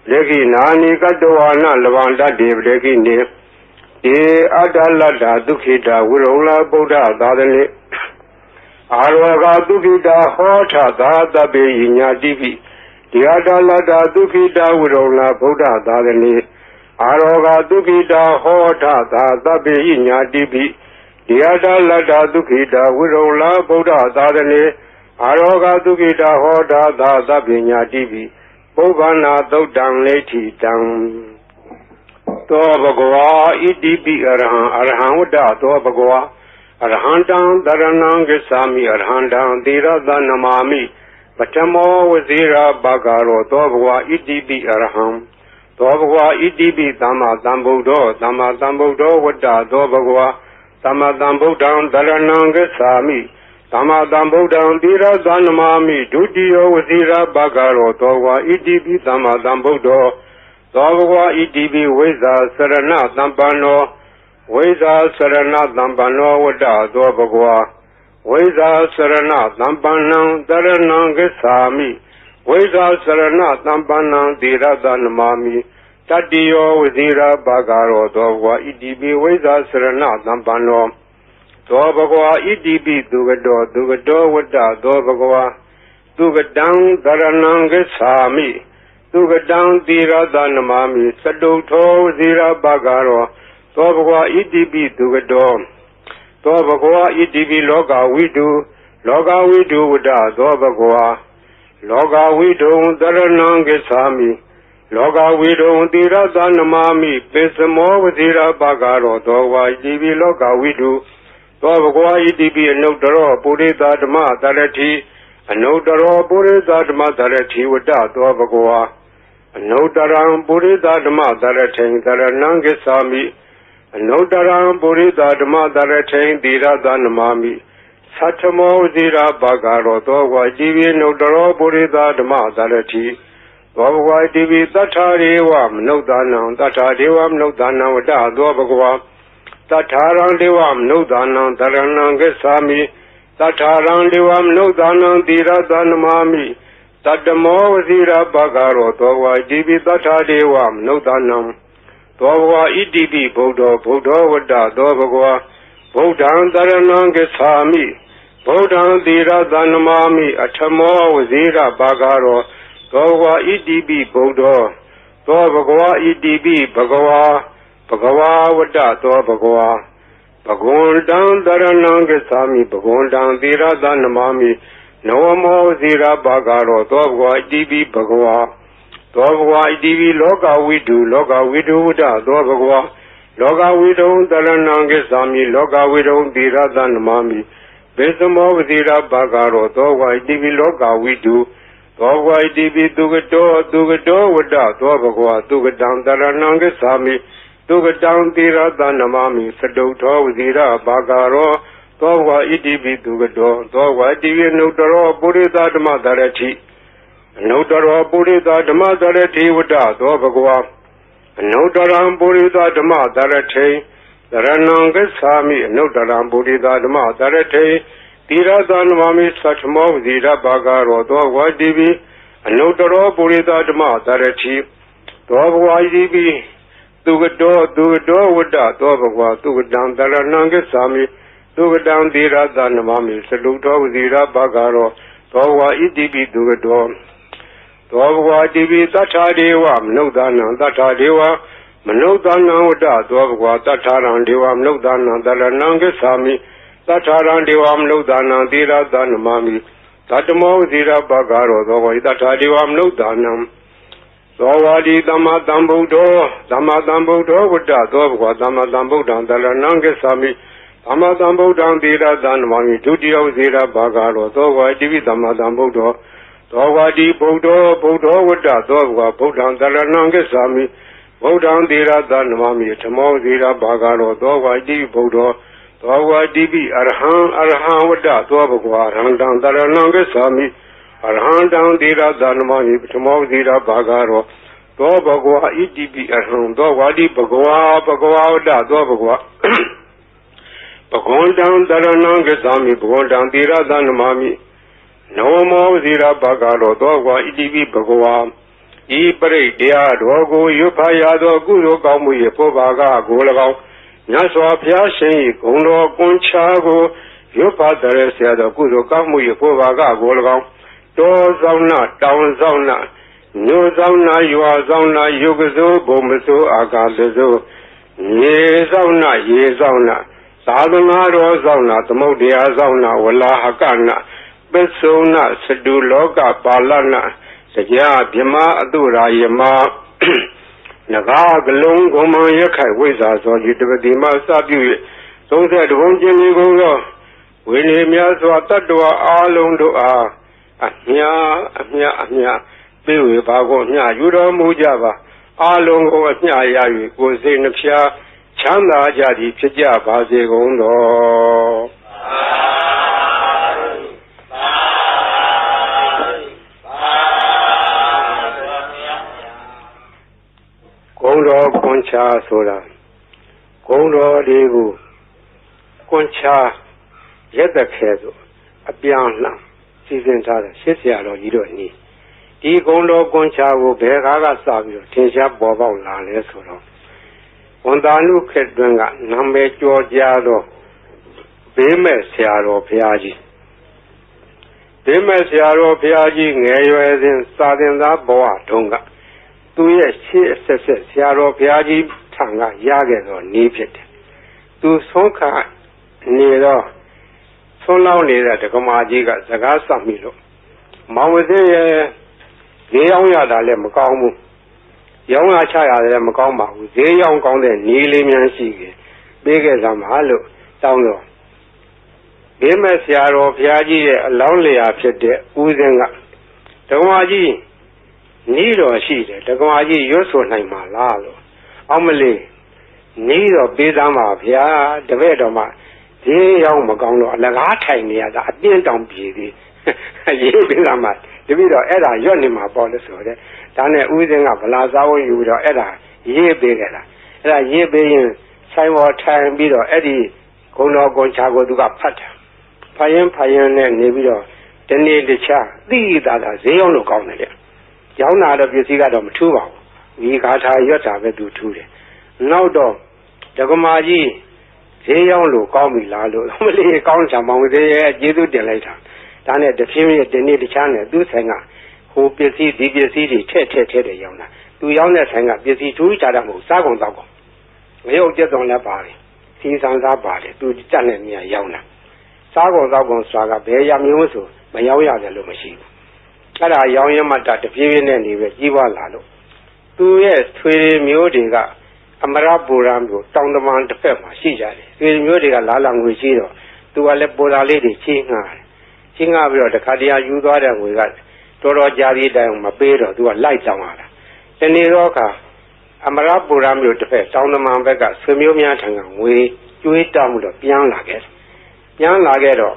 Leginani Kadoana Lavanda de Blegine အတ္တလတ္တဒုက္ခိတဝိရုံလဗုဒ္ဓသာသနေအာရောဂဒုက္ခိတဟောထသာတပေညာတိပိဒီအတ္တလတ္တဒုက္ခိတဝိရုံလဗုဒ္ဓသာသနေအာရောဂဒုက္ခိတဟောထသာတပေညာတိပိဒီအတ္တလတ္တဒုက္ခိတဝိရုံလဗုဒ္ဓသာသနေအာရောဂဒုက္ခိတဟောထသာတပေညာတိပိပုဗ္ဗနာသုတ်တံလေထိတံသောဘဂဝါဣတိပိအရဟံဝတ္တသောဘဂဝါအရဟံတံတရဏံဂစ္ဆာမိအရဟံတံသီရသနမာမိပထမောဝဇိရာဘဂရောသောဘဂဝါဣတိပိအရဟံသောဘဂဝါဣတိပိသမ္မာသမ္ဗုဒ္ဓောသမ္မာသမ္ဗုဒ္ဓောဝတ္တသောဘဂဝါသမ္မာသမ္ဗုဒ္ဓံတရဏံဂစ္ဆာမိသမ္မာသမ္ဗုဒ္ဓံသီရသနမာမိဒုတိယဝဇိရာဘဂရောသောဘဂဝါဣတိပိသမ္မာသမ္ဗုဒ္ဓောသောဘဂဝါဣတိပိဝိဇ္ဇာစရဏသမ္ပန္နောဝိဇ္ဇာစရဏသမ္ပန္နောဝတ္တသောဘဂဝါဝိဇ္ဇာစရဏသမ္ပန္နံတရဏံဂစ္ဆာမိဝိဇ္ဇာစရဏသမ္ပန္နံသီရသနမာမိတတ္တိယောဝဇိရာဘဂရောသောဘဂဝါဣတိပိဝိဇ္ဇာစရဏသမ္ပန္နောသောဘဂဝါဣတိပိသူကတောဝတ္တသောဘဂဝါသူကတံတရဏံဂစ္ဆာမိသူကတံသီရသနမာမိသတုထောဝဇိရာဘဂရောသောဘဂဝါဣတိပိသူကတောသောဘဂဝါဣတိပိလောကဝိတုဝတ္တသောဘဂဝါလောကဝိတုတရဏံဂစ္ဆာမိလောကဝိတုသီရသနမာမိပိစမောဝဇိရာဘဂရောသောဘဂဝါဣတိပိလောကဝိတုသောဘဂဝါဣတိပိအနုတ္တရောပုရိသဓမ္မတရတိအနုတ္တရောပုရိသဓမ္မတရတိဝတ္တသောဘဂဝါအနုတ္တရံပုရိသဓမ္မတရထိန်တရဏံဂစ္ဆာမိအနုတ္တရံပုရိသဓမ္မတရထိန်သီရသနမာမိသတ္ထမောဇိရာဘဂရောသောဘဂဝါဣတိပိအနုတ္တရောပုရိသဓမ္မတရတိသောဘဂဝါဣတိပိသတ္ထာရေဝမနုဿာနံသတ္ထာဒေဝမနုဿာနံဝတ္တသောဘဂဝါသတ္ထာရံဒေဝမနုဿာနံတရဏံဂစ္ဆာမိသတ္ထာရံဒေဝမနုဿာနံသီရသနမာမိတတ္တမောဝဇိရာဘဂရောသောဘဂဝါဣတိပိသတ္ထာဒေဝမနုဿာနံသောဘဂဝါဣတိပိဗုဒ္ဓောဝတ္တသောဘဂဝါဗုဒ္ဓံတရဏံဂစ္ဆာမိဗုဒ္ဓံသီရသနမာမိအထမောဝဇိရာဘဂရောသောဘဂဝါဣတိပိဗုဒ္ဓောသောဘဂဝါဣတိပိဘဂဝါဝတ္တသောဘဂဝါဘဂဝန္တံတရဏံဂစ္ဆာမိဘဂဝန္တံသီရသနမာမိနဝမောဝဇိရာဘဂရောသောဘဂဝါဣတိပိဘဂဝါသောဘဂဝါဣတိပိလောကဝိတုဝတ္တသောဘဂဝါလောကဝိတုတရဏံဂစ္ဆာမိလောကဝိတုသီရသနမာမိဘေသမောဝဇိရာဘဂရောသောဘဂဝါဣတိပိလောကဝိတုသောဘဂဝါဣတိပိသူကတောဝတ္တသောဘဂဝါသူကတံတရဏံဂစ္ဆာမိသူကတံသီရသနမာမိသတုထောဝဇိရာဘဂရောသောဘဂဝါဣတိပိသူကတောသောဘဂဝါဣတိပိအနုတ္တရောပုရိသဓမ္မတရတိအနုတ္တရောပုရိသဓမ္မတရတိဝတ္တသောဘဂဝါအနုတ္တရံပုရိသဓမ္မတရထိတရဏံဂစ္ဆာမိအနုတ္တရံပုရိသဓမ္မတရထိသီရသနမာမိသတ္ထမောဝဇိရာဘဂရောသောဘဂဝါဣတိပိအနုတ္တရောပုရိသဓမ္မတရတိသောဘဂဝါဣတိပိသူကတောဝတ္တသောဘဂဝါသူကတံတရဏံဂစ္ဆာမိသူကတံသီရသနမာမိသလုထောဝဇိရာဘဂရောသောဘဂဝါဣတိပိသူကတောသောဘဂဝါဣတိပိသတ္ထာဒေဝမနုဿာနံသတ္ထာဒေဝမနုဿာနံဝတ္တသောဘဂဝါသတ္ထာရံဒေဝမနုဿာနံတရဏံဂစ္ဆာမိသတ္ထာရံဒေဝမနုဿာနံသီရသနမာမိသတ္တမောဝဇိရာဘဂရောသောဘဂဝါသတ္ထာဒေဝမနုဿာနံသောဝါဒီသမ္မာသမ္ဗုဒ္ဓောဝတ္တသောဘဂဝါသမ္မာသမ္ဗုဒ္ဓံတရဏံဂစ္ဆာမိသမ္မာသမ္ဗုဒ္ဓံသီရသနမာမိဒုတိယဝဇိရာဘဂရောသောဘဂဝါဣတိပိသမ္မာသမ္ဗုဒ္ဓောသောဝါဒီဗုဒ္ဓောဝတ္တသောဘဂဝါဗုဒ္ဓံတရဏံဂစ္ဆာမိဗုဒ္ဓံသီရသနမာမိဓမ္မောဝဇိရာဘဂရောသောဝါဣတိပိဗုဒ္ဓောသောဝါဣတိပိအရဟံဝတ္တသောဘဂဝါအရဟံတံတရဏံဂစ္ဆာမိအရဟံတံသီရသနမာမိဓမ္မောဝဇိရာဘဂရောသောဘဂဝါဣတိပိအရဟံသောဝါဒီဘဂဝါဝတ္တသောဘဂဝါဘဂဝန္တံတရဏံဂစ္ဆာမိဘဂဝန္တံသီရသနမာမိနဝမောဝဇိရာဘဂရောသောဘဂဝါဣတိပိဘဂဝါဤပရိတရားတော်ကိုရွတ်ဖတ်ရသောကုသိုလ်ကောင်းမှု၏ပုဗ္ဗာကကို၎င်း မြတ်စွာဘုရားရှင်၏ဂုဏ်တော်ကွန်ချာကိုရွတ်ဖတ်တဲ့ဆရာတော်ကုသိုလ်ကောင်းမှု၏ဖို့ပါကကို၎င်းတောဆောင်နာတောင်ဆောင်နာမြို့ဆောင်နာရွာဆောင်နာယုတ်ကစိုးဘုံမစိုးအာကာသစိုးရေဆောင်နာရေဆောင်နာသာသနာတော်ဆောင်နာသမုဒ္ဒရာဆောင်နာဝလာဟကနာပစ္စုနာစတုလောကပါဠနာတရားဗြဟ္မာအတုရာယမနဂါကလုံးဂုံမရခိုင်ဝိဇာသောဤတပတိမစပြု၍30ဘုံကျင်ဒီကုန်သောဝိနည်းများစွာတတ္တဝါအလုံးတို့အားအမြပေးဝေပါကိုအမြယူတော်မူကြပါအလုံးကိုအမြရ၍ကိုယ်စိတ်နှဖျားချမ်းသာကြသည်ဖြစ်ကြပါစေကုန်တော်ဂုံတော်ကွန်ချာဆိုတာဂုံတော်တွေကိုကွန်ချာရက်သက်ခဲဆိုအပြောင်းလှန်စီစဉ်ထားတဲ့ရှစ်ဆရာတော်ကြီးတို့ဤဒီဂုံတော်ကွန်ချာကိုဘယ်ကားကစပြီးတော့ထင်ရှားပေါ်ပေါက်လာလဲဆိုတော့ဝန်တာနုခေတ်တွင်ကနာမည်ကျော်ကြားသောဘေးမဲ့ဆရာတော်ဘုရားကြီးဘေးမဲ့ဆရာတော်ဘုရားကြီးငယ်ရွယ်စဉ်စာသင်သားဘဝတုန်းကသူရဲ့ရှေ့အဆက်ဆက်ဆရာတော်ဘုရားကြီးထံကရခဲ့သောနည်းဖြစ်တယ်သူဆုံးခါနေတော့ဆုံးလောင်းနေတဲ့ဒကမာကြီးကစကားဆက်မိလို့မောင်ဝသိရဲ့ဈေးရောက်ရတာလည်းမကောင်းဘူးရောင်းရချရတယ်လည်းမကောင်းပါဘူးဈေးရောက်ကောင်းတဲ့နီးလေးများရှိခဲ့ပေးခဲ့သမှာလို့တောင်းတော့ဘေးမဲ့ဆရာတော်ဘုရားကြီးရဲ့အလောင်းလျာဖြစ်တဲ့ဦးစင်းကဒကမာကြီးနီးတော်ရှိတယ်ဒကမာကြီးရွတ်ဆိုနိုင်မှာလားလို့အောက်မလေးနီးတော်ပေးသားမှာဗျာတပည့်တော်မှာဈေးရောက်မကောင်းတော့အလကားထိုင်နေရတာအပြင်းတောင်ပြေသေးရေးပေးသားမှာတပည့်တော်အဲ့ဒါရွတ်နေမှာပေါ့လို့ဆိုတဲ့ဒါနဲ့ဦးစင်းကဗလာစားဝင်ယူတော့အဲ့ဒါရေးပေးခဲ့တာအဲ့ဒါရေးပေးရင်ဆိုင်ပေါ်ထိုင်ပြီးတော့အဲ့ဒီဂုံတော်ကွန်ချာကိုသူကဖတ်တာဖတ်ရင်နဲ့နေပြီးတော့တနေ့တခြားသိတာဈေးရောက်လို့ကောင်းတယ်လေရောင်းတာတော့ပစ္စည်းကတော့မထူးပါဘူးဒီဂါထာရွတ်တာပဲသူထူးတယ်နောက်တော့ဒကမာကြီးဈေးရောက်လို့ကောင်းပြီလားလို့မလေးကောင်းချာမောင်သေးရဲ့ကျေးဇူးတင်လိုက်တာဒါနဲ့တဖြည်းဖြည်းတနေ့တခြားနဲ့သူ့ဆိုင်ကဟိုပစ္စည်းဒီပစ္စည်းတွေထည့်တယ်ရောင်းတာသူရောင်းတဲ့ဆိုင်ကပစ္စည်းထူးခြားတာမဟုတ်စားကုန်တော့ကုန်ငရုတ်ကျက်သွန်လည်းပါတယ်စီဆန်စားပါတယ်သူတက်နေမြရောင်းတာစားကုန်တော့ကုန်ဆိုတာကဘယ်ရမျိုးဆိုမရောင်းရတယ်လို့မရှိဘူးအဲ့ဒါရောင်းရမှတဖြည်းဖြည်းနဲ့နေပဲကြီးပွားလာလို့သူရဲ့ဆွေမျိုးတွေကအမရပူရံမျိုးတောင်တမန်တစ်ဖက်မှာရှိကြတယ်ဆွေမျိုးတွေကလာလာငွေရှိတော့သူကလည်းပူလာလေးတွေချင်းငှားပြီးတော့တခါတည်းယူသွားတဲ့ငွေကတော်တော်ကြာပြီးတိုင်မပေးတော့သူကလိုက်တောင်းလာတာတနေ့တော့ကအမရပူရံမျိုးတစ်ဖက်တောင်တမန်ဘက်ကဆွေမျိုးများထံကငွေကျွေးတောင်းမှုတော့ပြန်လာခဲ့တော့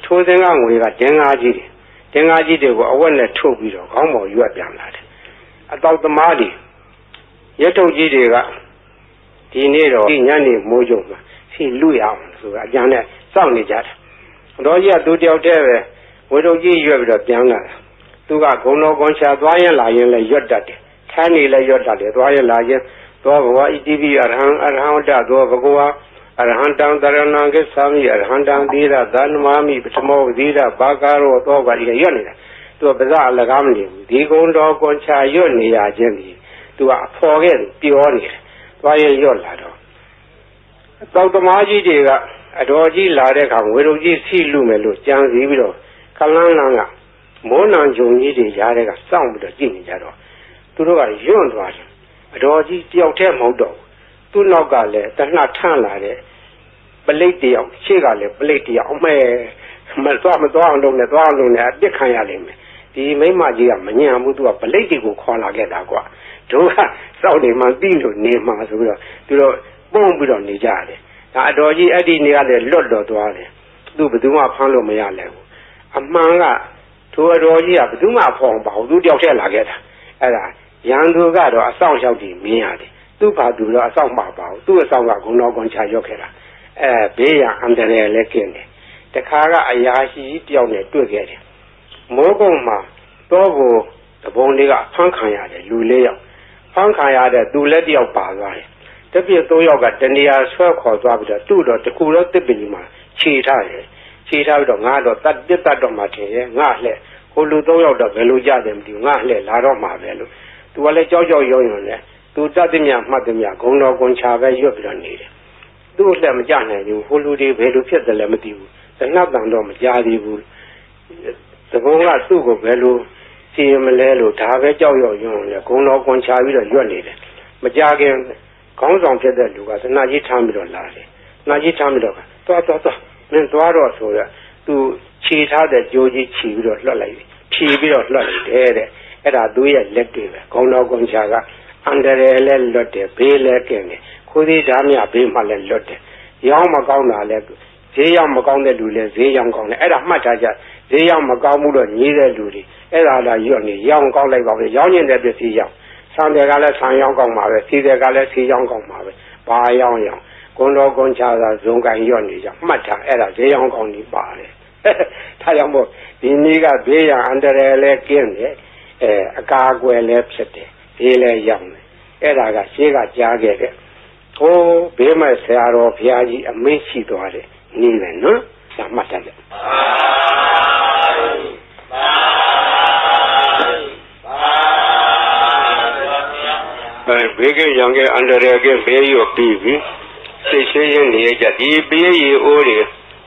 ထိုးစင်းကငွေကဒင်္ဂါကြီးတွေကိုအဝက်နဲ့ထုတ်ပြီးတော့ခေါင်းပေါ်ရွက်ပြန်လာတယ်အတောက်သမားတွေရက်ထုတ်ကြီးတွေကဒီနေ့တော့ညနေမိုးကြုံမှာစီလူရအောင်ဆိုတာအကြမ်းနဲ့စောင့်နေကြတယ်တော်ကြီးကသူတယောက်တည်းပဲဝေထုတ်ကြီးရွက်ပြီးတော့ပြန်လာတာသူကဂုံတော်ကွန်ရှာသွားရင်လာရင်လည်းရွက်တတ်တယ်ထမ်းနေလည်းရွက်တတ်တယ်သွားရင်လာရင်သောဘဝဣတိပိအရဟံဝတ္တသောဘဂဝါအရဟံတံတရဏံကိသာမိအရဟံတံသီရသနမာမိပထမောသီရဘာကာရောသောကကြီးရွတ်နေတာသူကပဇအလကားမနေဘူးဒီကုံတော်ကွန်ချာရွတ်နေရခြင်းဒီသူကအဖော်ခဲ့ပြောနေတယ်သွားရရွတ်လာတော့တောက်သမားကြီးတွေကအတော်ကြီးလာတဲ့အခါငွေတော်ကြီးစီလူမယ်လို့ကြံစည်ပြီးတော့ခလန်းလန်းကမိုးနံဂျုံကြီးတွေရားတဲ့ကစောင့်ပြီးတော့ကြည့်နေကြတော့သူတို့ကယွန့်သွားတယ်အတော်ကြီးတယောက်တည်းမဟုတ်တော့သူ့နောက်ကလည်းတနှထန့်လာတဲ့ပလိတ်တယောက်ရှေ့ကလည်းပလိတ်တယောက်အမဲမသွားအောင်လုပ်နေသွားအောင်လုပ်နေအပြစ်ခံရလိမ့်မယ်ဒီမိမကြီးကမညံဘူးသူကပလိတ်တွေကိုခေါ်လာခဲ့တာကွာတို့ကစောက်နေမှပြီးလို့နေမှာဆိုပြီးတော့သူတို့ပုံပြီးတော့နေကြတယ်ဒါအတော်ကြီးအဲ့ဒီနေရာလည်းလွတ်တော်သွားတယ်သူဘယ်သူမှဖမ်းလို့မရလဲဘူးအမှန်ကထိုအတော်ကြီးကဘယ်သူမှဖော်ပါဘူးသူတယောက်တည်းလာခဲ့တာအဲ့ဒါရန်သူကတော့အဆောင်ရောက်ပြီးမြင်ရတယ်သူ့ဘာသူတော့အဆောင်မှာပါဘူးသူ့အဆောင်ကဂုဏတော်ကွန်ချရွတ်ခဲ့တာဘေးရန်အန္တရာယ်လည်းကျင်းတယ်တခါကအရာရှိတယောက်နဲ့တွေ့ခဲ့တယ်မိုးကုန်းမှာတော့ကိုတပုံလေးကဖမ်းခံရတယ်လူလေးယောက်ဖမ်းခံရတဲ့သူလည်းတယောက်ပါသွားတယ်တ တပြည့်3ယောက်ကတနေရာဆွဲခေါ်သွားပြီးတော့သူ့တော့တကူတော့တစ်ပင်ကြီးမှာခြေထားတယ်ခြေထားပြီးတော့ငါတော့တတ်တော့မှထင်ရဲ့ငါလှဲ့ဟိုလူ3ယောက်တော့ဘယ်လိုကြတယ်မသိဘူးငါလှဲ့လာတော့မှာပဲလို့သူကလည်းကြောက်ရုံနဲ့သူတတ်သည်မြမှတ်သည်မြဂုံတော်ကွန်ချာပဲရွတ်ပြီးတော့နေတယ်သူ့လှဲ့မကြနိုင်ဘူးဟိုလူတွေဘယ်လိုဖြစ်တယ်လဲမသိဘူးတနတ်တန်တော့မကြားသေးဘူးသဘုံကသူ့ကိုဘယ်လိုစီရင်မလဲလို့ဒါပဲကြောက်ရွံ့လဲဂုံတော်ကွန်ချာပြီးတော့ရွတ်နေတယ်မကြခင်ခေါင်းဆောင်ဖြစ်တဲ့လူကသနာကြီးထားပြီးတော့လာတယ်နာကြီးထားပြီးတော့သွားမင်းသွားတော့ဆိုတော့သူခြေထားတဲ့ကြိုးကြီးခြီးပြီးတော့လွှတ်လိုက်ဖြီးပြီးတော့လွှတ်လိုက်တယ်တဲ့အဲ့ဒါသူရဲ့လက်တွေပဲခေါင်းတော်ကွန်ချာကအန္တရာယ်လဲလွတ်တယ်ဘေးလဲကင်းတယ်ခိုးသေးဓာမြဘေးမှလဲလွတ်တယ်ရောင်းမကောင်းတာလဲဈေးရောက်မကောင်းတဲ့လူလဲဈေးရောက်ကောင်းတယ်အဲ့ဒါမှတ်ထားကြဈေးရောက်မကောင်းမှုတော့ညီးတဲ့လူတွေအဲ့ဒါလာရွတ်နေရောင်းကောင်းလိုက်ပါပဲရောင်းနေတဲ့ပစ္စည်းရောက်ဆန်တွေကလည်းဆန်ရောင်းကောင်းပါပဲစီတွေကလည်းစီရောင်းကောင်းပါပဲဘာရောင်းဂုံတော်ကွန်ချာသာဇုံကန်ရွတ်နေကြမှတ်ထားအဲ့ဒါဈေးရောင်းကောင်းနေပါတယ်ဒါကြောင့်မို့ဒီနေ့ကဘေးရန်အန္တရာယ်လဲကင်းတယ်အကာအကွယ်လဲဖြစ်တယ်ဘေးလဲရောက်တယ်အဲ့ဒါကရှေးကကြားခဲ့တဲ့ဟိုးဘေးမဲ့ဆရာတော်ဘုရားကြီးအမင်းရှိသွားတယ်နေတယ်နော်ဒါမှတ်ထားကြဘေးကရံကအန္တရာယ်ကဘေးရောပြီးပြီစိတ်ရှင်းရင်းနေကြဒီဘေးရီအိုးတွေ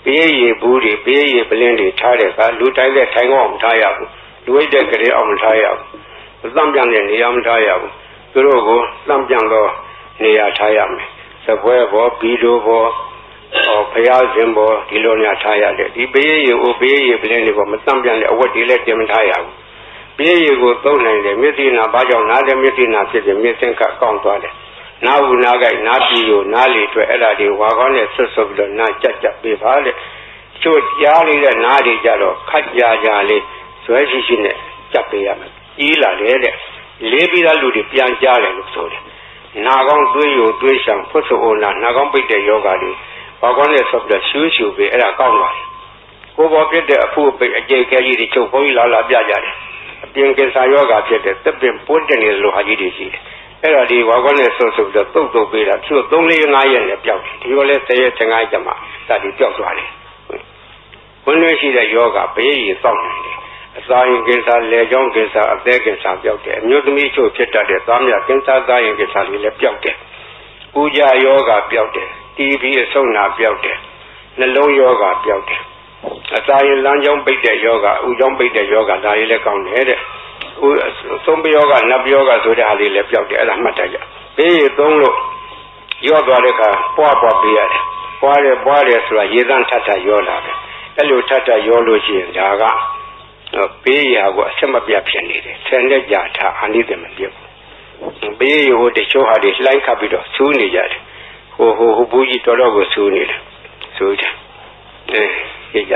ဘေးရီဘူးတွေဘေးရီပလင်းတွေထားတဲ့ကလူတိုင်းတဲ့ထိုင်ကောင်းမထားရဘူးလူဝိတ်တဲ့ကလေးအောင်မထားရဘူးသံပြန်တဲ့နေရာမထားရဘူးသူတို့ကိုသံပြန်တော့နေရာထားရမယ်စပွဲဘောဘီလိုဘောဘုရားရှင်ဘောဒီလိုများထားရတယ်ဒီဘေးရီအိုးဘေးရီပလင်းတွေဘောမသံပြန်တဲ့အဝတ်တွေလည်းတင်မထားရဘူးဘေးရီကိုသုံးနိုင်တယ်မျက်စိနာဘာကြောင့်နားတယ်မျက်စိနာဖြစ်တယ်မျက်စင်ကကောင်းသွားတယ်နားဘူးနားကြိုက်နားပြီးကိုနားလေအတွက်အဲ့ဒါတွေဝါကောင်းနဲ့ဆွတ်ဆွတ်ပြီးတော့နားကြက်ပေးပါတဲ့ချို့ကြားလေးတဲ့နားတွေကြတော့ခက်ကြလေးဇွဲရှိနဲ့ကြက်ပေးရမယ်ကြီးလာတယ်တဲ့လေးပြီးသားလူတွေပြန်ကြားတယ်လို့ဆိုတယ်နာကောင်းသွေးယိုသွေးဆောင်ဖွတ်ဆိုအိုနာနာကောင်းပိတ်တဲ့ယောဂါတွေဝါကောင်းနဲ့ဆွတ်ပြီးတော့ရှူပေးအဲ့ဒါကောင်းသွားတယ်ကိုယ်ပေါ်ဖြစ်တဲ့အဖုအပိတ်အကျိတ်ခဲကြီးတွေချုပ်ဘုန်းကြီးလာပြကြတယ်အပြင်ကင်ဆာယောဂါဖြစ်တဲ့သက်ပင်ပွတ်တဲ့နေလိုဟာကြီးတွေရှိတယ်အဲ့ဒါဒီဝါကောနဲ့ဆွတ်ပြီးတော့တုတ်ပေးတာသူတို့3-4-5ရက်နဲ့ပျောက်တယ်ဒီလိုလဲ10ရက်15ရက်မှစသည်ပျောက်သွားတယ်ဝင်နေရှိတဲ့ယောဂဘေးရီစောင့်နေတယ်အစာရင်ကင်ဆာလေကြောင်းကင်ဆာအသက်ကင်ဆာပျောက်တယ်အမျိုးသမီးချို့ဖြစ်တတ်တဲ့သားမြကင်ဆာသားရင်ကင်ဆာတွေလည်းပျောက်တယ်ပူကြယောဂပျောက်တယ်တီဘီအဆုတ်နာပျောက်တယ်နှလုံးယောဂပျောက်တယ်အစာရင်လမ်းကြောင်းပိတ်တဲ့ယောဂဥကြောင်းပိတ်တဲ့ယောဂဒါတွေလည်းကောင်းတယ်တဲ့သုံးပြောကနတ်ပြောကဆိုတဲ့ဟာလေးလည်းပျောက်တယ်အဲ့ဒါမှတ်တတ်ကြဘေးရီသုံးလို့ရော့သွားတဲ့အခါပွားပေးရတယ်ပွားတယ်ဆိုတာရေသန့်ထပ်ရောလာတယ်အဲ့လိုထပ်ရောလို့ရှိရင်ဒါကဘေးရာကိုအဆက်မပြတ်ဖြစ်နေတယ်ဆယ်နဲ့ကြာထားအာနိသမပြုတ်ဘေးရီဟိုတချို့ဟာတွေလှိုင်းခတ်ပြီးတော့ဆူးနေကြတယ်ဟိုဘူးကြီးတော်ကိုဆူးနေတယ်ဆူးတယ်ကြည့်ကြ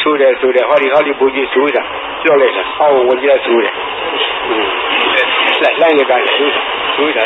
ဆူးတယ်ဟောဒီဘူးကြီးဆူးတာပြောလိုက်တာဟောဝင်ကြဆူးတယ်လိုက်ရကဆူးတာ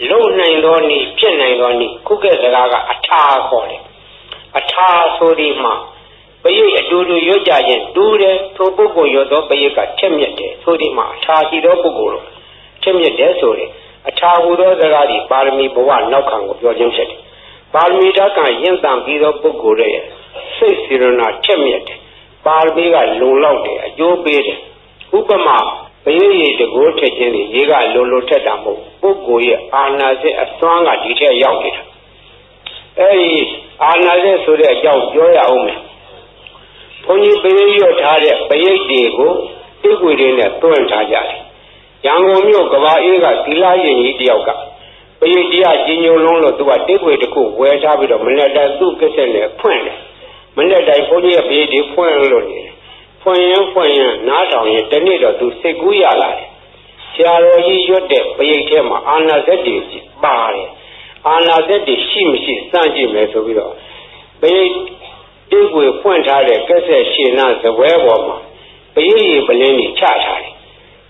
လုံနိုင်သောနည်းဖြစ်နိုင်သောနည်းခုကဲ့စကားကအထာခေါ်တယ်အထာဆိုဒီမှာပရိတ်အတူတူရွတ်ကြခြင်းတူတယ်ထိုပုဂ္ဂိုလ်ရွတ်သောပရိတ်ကထက်မြက်တယ်ဆိုဒီမှာအထာရှိသောပုဂ္ဂိုလ်တို့ထက်မြက်တယ်ဆိုရင်အထာဟူသောစကားဒီပါရမီဘဝနောက်ခံကိုပြောခြင်းဖြစ်တယ်ပါရမီဓာတ်ကရင့်တန်ပြီးသောပုဂ္ဂိုလ်ရဲ့စိတ်စေရနာထက်မြက်တယ်ပါရမီကလုံလောက်တယ်အကျိုးပေးတယ်ဥပမာပရိတ်တကိုးထက်ခြင်းရေကလုံထက်တာမဟုတ်ပုဂ္ဂိုလ်ရဲ့အာနာစိတ်အစွမ်းကဒီထက်ရောက်နေတာအဲဒီအာနာစိတ်ဆိုတဲ့အကြောင်းပြောရအောင်မယ်ဘုန်းကြီးပရိတ်ရွတ်ထားတဲ့ပရိတ်တွေကိုဣကွေတွေနဲ့တွန်းထားကြတယ်ရန်ကုန်မြို့ကဘာအေးကသီလရင်ကြီးတယောက်ကပရိတ်တရားကြီးညိုလုံးလို့သူကတိကွေတစ်ခုဝယ်ထားပြီးတော့မနေ့တည်းသူ့ကစ္စက်နဲ့ဖွင့်တယ် မနေ့တိုင်းဘုန်းကြီးရဲ့ဘေးဒီဖွင့်လို့နေဖွင့်ရင်နားထောင်ရင်တနေ့တော့သူစိတ်ကူးရလာတယ်ဆရာတော်ကြီးရွတ်တဲ့ပရိတ်ထဲမှာအာနာဇက်တွေပါတယ်အာနာဇက်တွေရှိမရှိစမ်းကြည့်မယ်ဆိုပြီးတော့ပရိတ်တိတ်ကိုဖွင့်ထားတဲ့ကက်ဆက်ရှင်နာဇပွဲပေါ်မှာပရိတ်ရည်ပလင်းကြီးချထားတယ်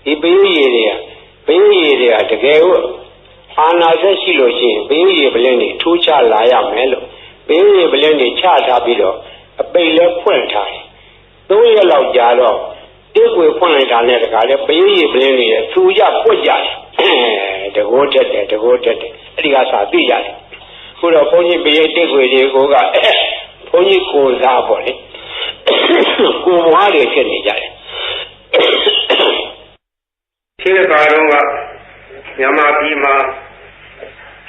ဒီပရိတ်ရည်တွေကတကယ်လို့အာနာဇက်ရှိလို့ရှိရင်ပရိတ်ရည်ပလင်းကြီးထိုးချလာရမယ်လို့ပရိတ်ရည်ပလင်းကြီးချထားပြီးတော့အပိတ်လဲဖွင့်ထားတယ်3 ရက်လောက်ကြာတော့တိတ်ကိုဖွင့်လိုက်တာနဲ့တခါလဲပရိတ်ရည်ပလင်းကြီးရဲ့သူရပွက်ကြတယ်တကိုးတက်တယ်အဲ့ဒီကစာသိရတယ်ခုတော့ဘုန်းကြီးပရိတ်တိတ်ကိုတွေကိုကဘုန်းကြီးကိုစားပေါ့လေကိုဝါးတွေဖြစ်နေကြတယ်ခြေကားတော့ကမြန်မာပြည်မှာ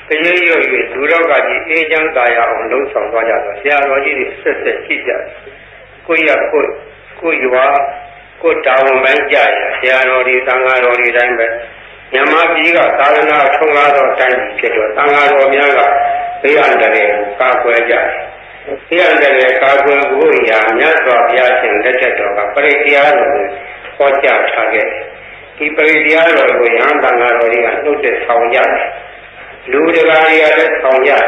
တရေရွရွဒူတော့ကကြီးအေးချမ်းသာရအောင်လှုံ့ဆော်သွားကြတော့ဆရာတော်ကြီးတွေဆက်ရှိကြတယ်ကိုရွာကိုတာဝန်ပိုင်းကြရဆရာတော်တွေသံဃာတော်တွေတိုင်းပဲမြန်မာပြည်ကသာသနာထုံးကားသောတိုင်းဖြစ်တော့သံဃာတော်များကဘေးအန္တရာယ်ကာကွယ်ကြတယ်ဘေးအန္တရာယ်ကာကွယ်ဖို့ရာမြတ်စွာဘုရားရှင်လက်ထက်တော်ကပရိတရားတော်ကိုဟောကြားထားခဲ့တယ်ဒီပရိတရားတော်ကိုယဟန်သံဃာတော်တွေကနှုတ်ဆက်ဆောင်ကြတယ်လူတရားတွေကလည်းဆောင်ကြတယ်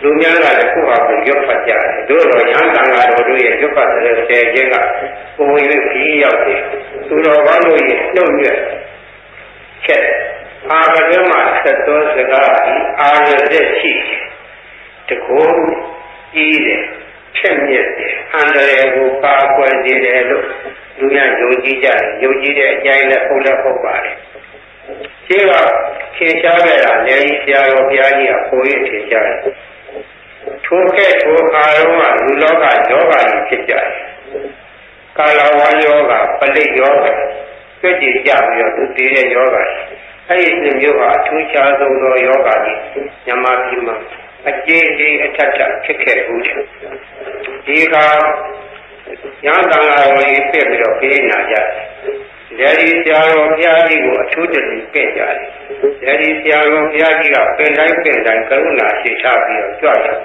လူများကလည်းကိုယ့်ဟာကိုယ်ရွတ်ဖတ်ကြတယ်တို့တော့ယဟန်သံဃာတော်တို့ရဲ့ရွတ်ဖတ်တဲ့ဆယ်ခြင်းကပုံဝင်ပြီးရောက်တယ်သူတော်ဘာလို့ရဲ့နှုတ်ရွက်ချက်အာရကမဆက်တော်စကားအာရတဲ့ရှိတကူကြီးတယ်ဖြစ်မြစ်တယ်အန္တရာယ်ကိုပါကွယ်နေတယ်လို့လူများယုံကြည်ကြတယ်ယုံကြည်တဲ့အကျိုင်းနဲ့ဟုတ်ပါတယ်ရှင်းကခေရှားခဲ့တာလည်းဆရာတော်ဘုရားကြီးကပိုရထင်ရှားတယ်ထိုအာရုံကလူလောကယောဂကြီးဖြစ်ကြတယ်ကာလဝါယောဂပလိတ်ယောဂပြည့်ကြည်ကြပြီးတော့သူတည်တဲ့ယောဂအဲ့ဒီမျိုးဟာအထူးခြားဆုံးသောယောဂကြီးမြန်မာပြည်မှာအကျေးကြီးအထက်ထဖြစ်ခဲ့ဘူးဒီကရဟန်းသံဃာတော်ကြီးပြည့်ပြီးတော့ပြေးနာကြတယ်ဒီဆရာတော်ဘုရားကြီးကိုအထူးတည်းပြည့်ကြတယ်ဒီဆရာတော်ဘုရားကြီးကပင်တိုင်းကရုဏာရှိချပြီးတော့ကြွတယ်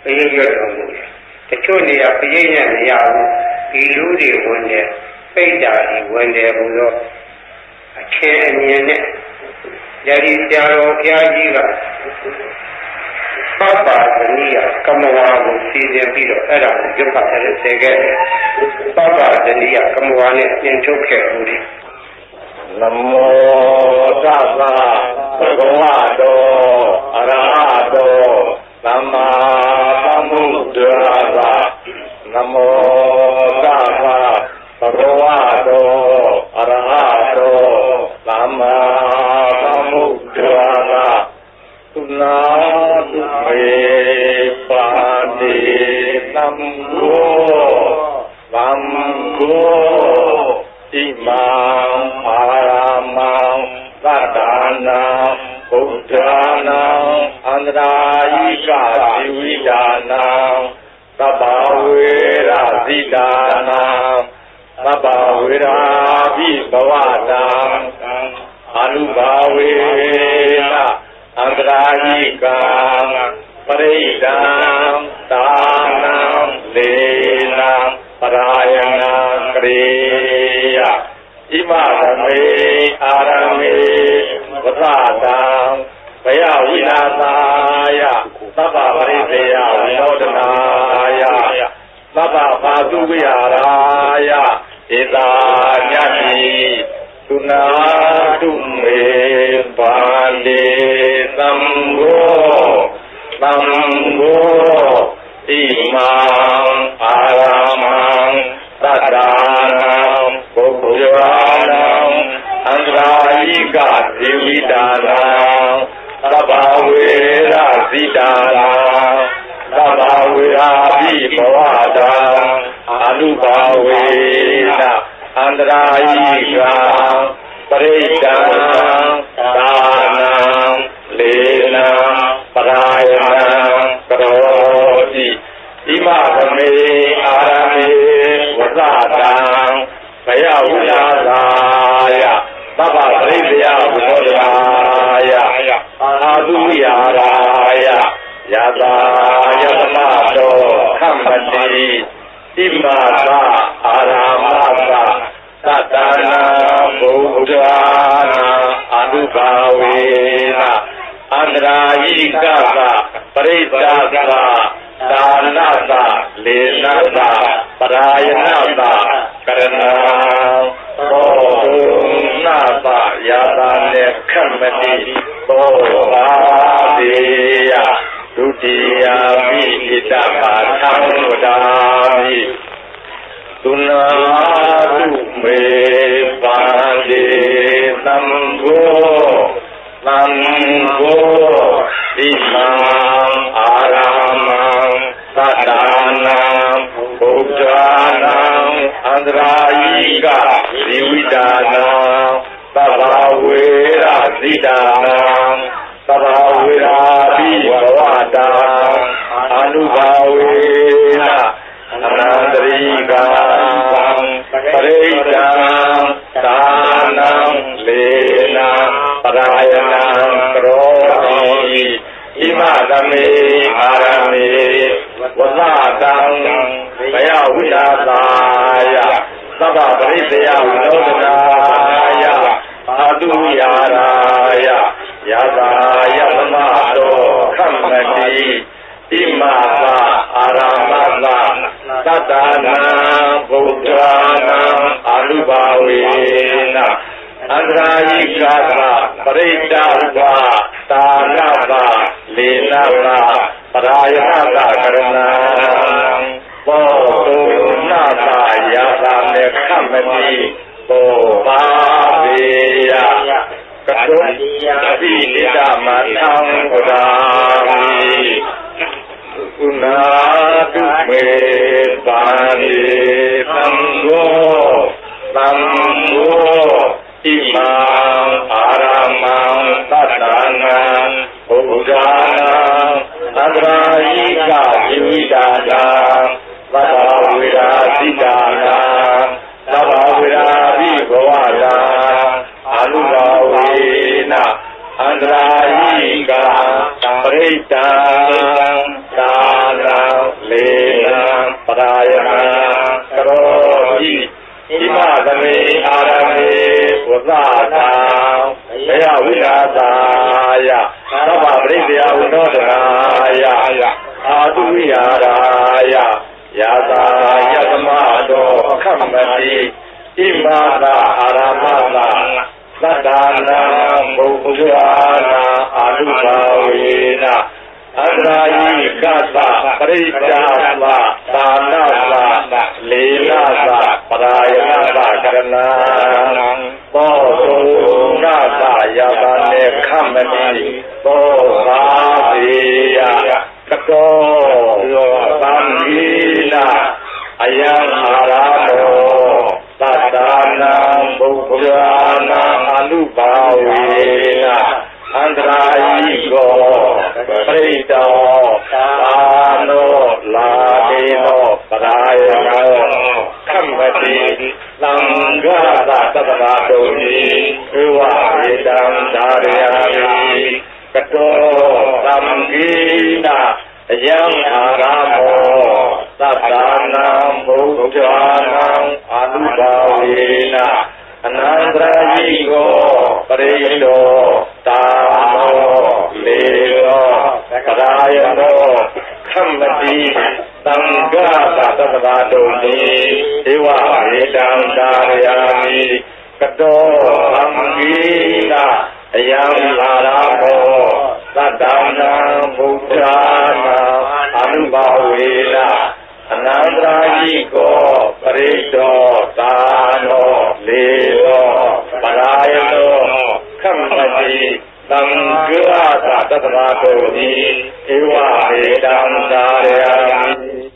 ပရိရွတ်တော်မူတယ်တချို့နေရာပရိနဲ့မရဘူးဒီလူတွေဝင်တယ်ပိဋ္ဌာကြီးဝင်တယ်ဘုရားအချင်းအမြင်နဲ့ဒီဆရာတော်ဘုရားကြီးကပပဇနိယကမဝါကိုစီစဉ်ပြီးတော့အဲ့ဒါကိုရွတ်ဖတ်တဲ့ဆယ်ခဲ့တယ်ပပဇနိယကမဝါနဲ့သင်ထုတ်ခဲ့ဦးတယ်နမောတသဗ္ဗဘဂဝတောအရဟတောသမ္မာသမ္ဗုဒ္ဓါသနမောတသဗ္ဗဘဂဝတောအရဟတောသမ္မာသမ္ဗုဒ္ဓါသသုနာတုမေပါတိသံဃောသံဃောဣမံအာရမံသတ္တနာဗုဒ္ဓနာအန္တရာယိကဇီဝိဒါနာသဗ္ဗဝေရဇိဒါနာသဗ္ဗဝေရာဘိဘဝနာအနုဘာဝေနအန္တရာယိကပရိဒံသာနံလေနံပရာယနာကရေယဣမသမေအာရမေဝသတံဘယဝိနာသာယသဗ္ဗပရိသေယဝိနောဒနာယသဗ္ဗဘာတုဝိဟာရယဧတာညတိသုနာတုမေပါလေသံဃောသံဃောဣမံအာရမံသတ္တနာဘုရားနံအန္တရာယိကဇီဝိဒါနာသဗ္ဗဝေရဇိဒါနာသဗ္ဗဝေရာဘိဘဝတံအနုဘာဝေနအန္တရာယိကပရိဒံသာနံလေနံပရာယနံကရောတိဣမသမေအာရမေဝသတံဘယဝိနာသာယသဗ္ဗပရိသေယဝိနောဒနာယအာသုဝိဟာရယ ယတာယတမတောခမ္မတိဣမာသအာရာမသသတ္တနာဘုရားနာအနုဘာဝေနအန္တရာယိကသပရိစ္ဆာသဒါနသလေနသပရာယနသကရဏဘောနာသယတာနေခမ္မတိဘောဘာတိယဒုတိယမိဣတပါသံဝဒာမိသုနာတုမေပါတိသံဃောသံဃောဣမံအာရမံသတ္တနာဘုရားနာအန္တရာယိကဇီဝိတာနာသဗ္ဗဝေရဇိတာနာသဗ္ဗဝေရာဘိဘဝတာအနုဘာဝေနအနန္တရိကံပရိဒံသာနံလေနပရာယနံကရောတိဣမသမေအာရမေဝသတံဘယဝိနာသာယသဗ္ဗပရိသေယဝိနောဒနာယအာတုယာရာယယတာယသမတောခမ္မတိဣမာသအာရာမသသတ္တနာဘုရားနာအနုဘာဝေနအန္တရာယိကသပရိစ္ဆာသသာနသလေနသပရာယနသကရဏဘောတုနာသယတာမေခမ္မတိဘောဘာဝေယကတုတိတိတမထံဝဒာမိကုဏာတုမေပါတိသံဃောသံဃောဣမံအာရမံသတ္တနာဘုရားနာအန္တရာယိကဇီဝိတာနာသဗ္ဗဝေရာဇိတာနာသဗ္ဗဝေရာဘိဘဝတာအနုဘာဝေနအန္တရာယိကပရိတံသာနံလေနံပရာယနံကရောတိဣမသမေအာရမေဝသတံဘယဝိနာသာယသဗ္ဗပရိသေယဝိနောဒနာယအာတုဝိယာရာယယတာယသမတောခမ္မတိဣမာသအာရမသသတ္တနာဘုရားနာအာနုဘာဝေနအန္တရာယိကသပရိစ္ဆာသသာနသလေနသပရာယနသကရဏဘောတုနာသယတာနေခမ္မတိဘောဘာတိယကတောသံဃိနာအယံအာရမောသတ္တနာဘုရားနာအနုဘာဝေနအန္တရာယိကောပရိတောသာနောလာဒေနောပရာယနောခမ္မတိသံဃာသတ္တဗာတုံိဧဝေတံသာရယာမိကတောသံဃိနာအယံအာရမောသတ္တနာဘုရားနာအနုဘာဝေနအနန္တရာယိကောပရိတောသာနောလေနောပရာယနောခမ္မတိသံဃာသတ္တဗာတုံိဧဝေတံသာရယာမိကတောသံဃိနာအယံအာရမောသတ္တနာဘုရားနာအနုဘာဝေနအနန္တရာယိကောပရိတောသာနောလေနောပရာယနောခမ္မတိသံဃာသတ္တဗာတုံိဧဝေတံသာရယာမိ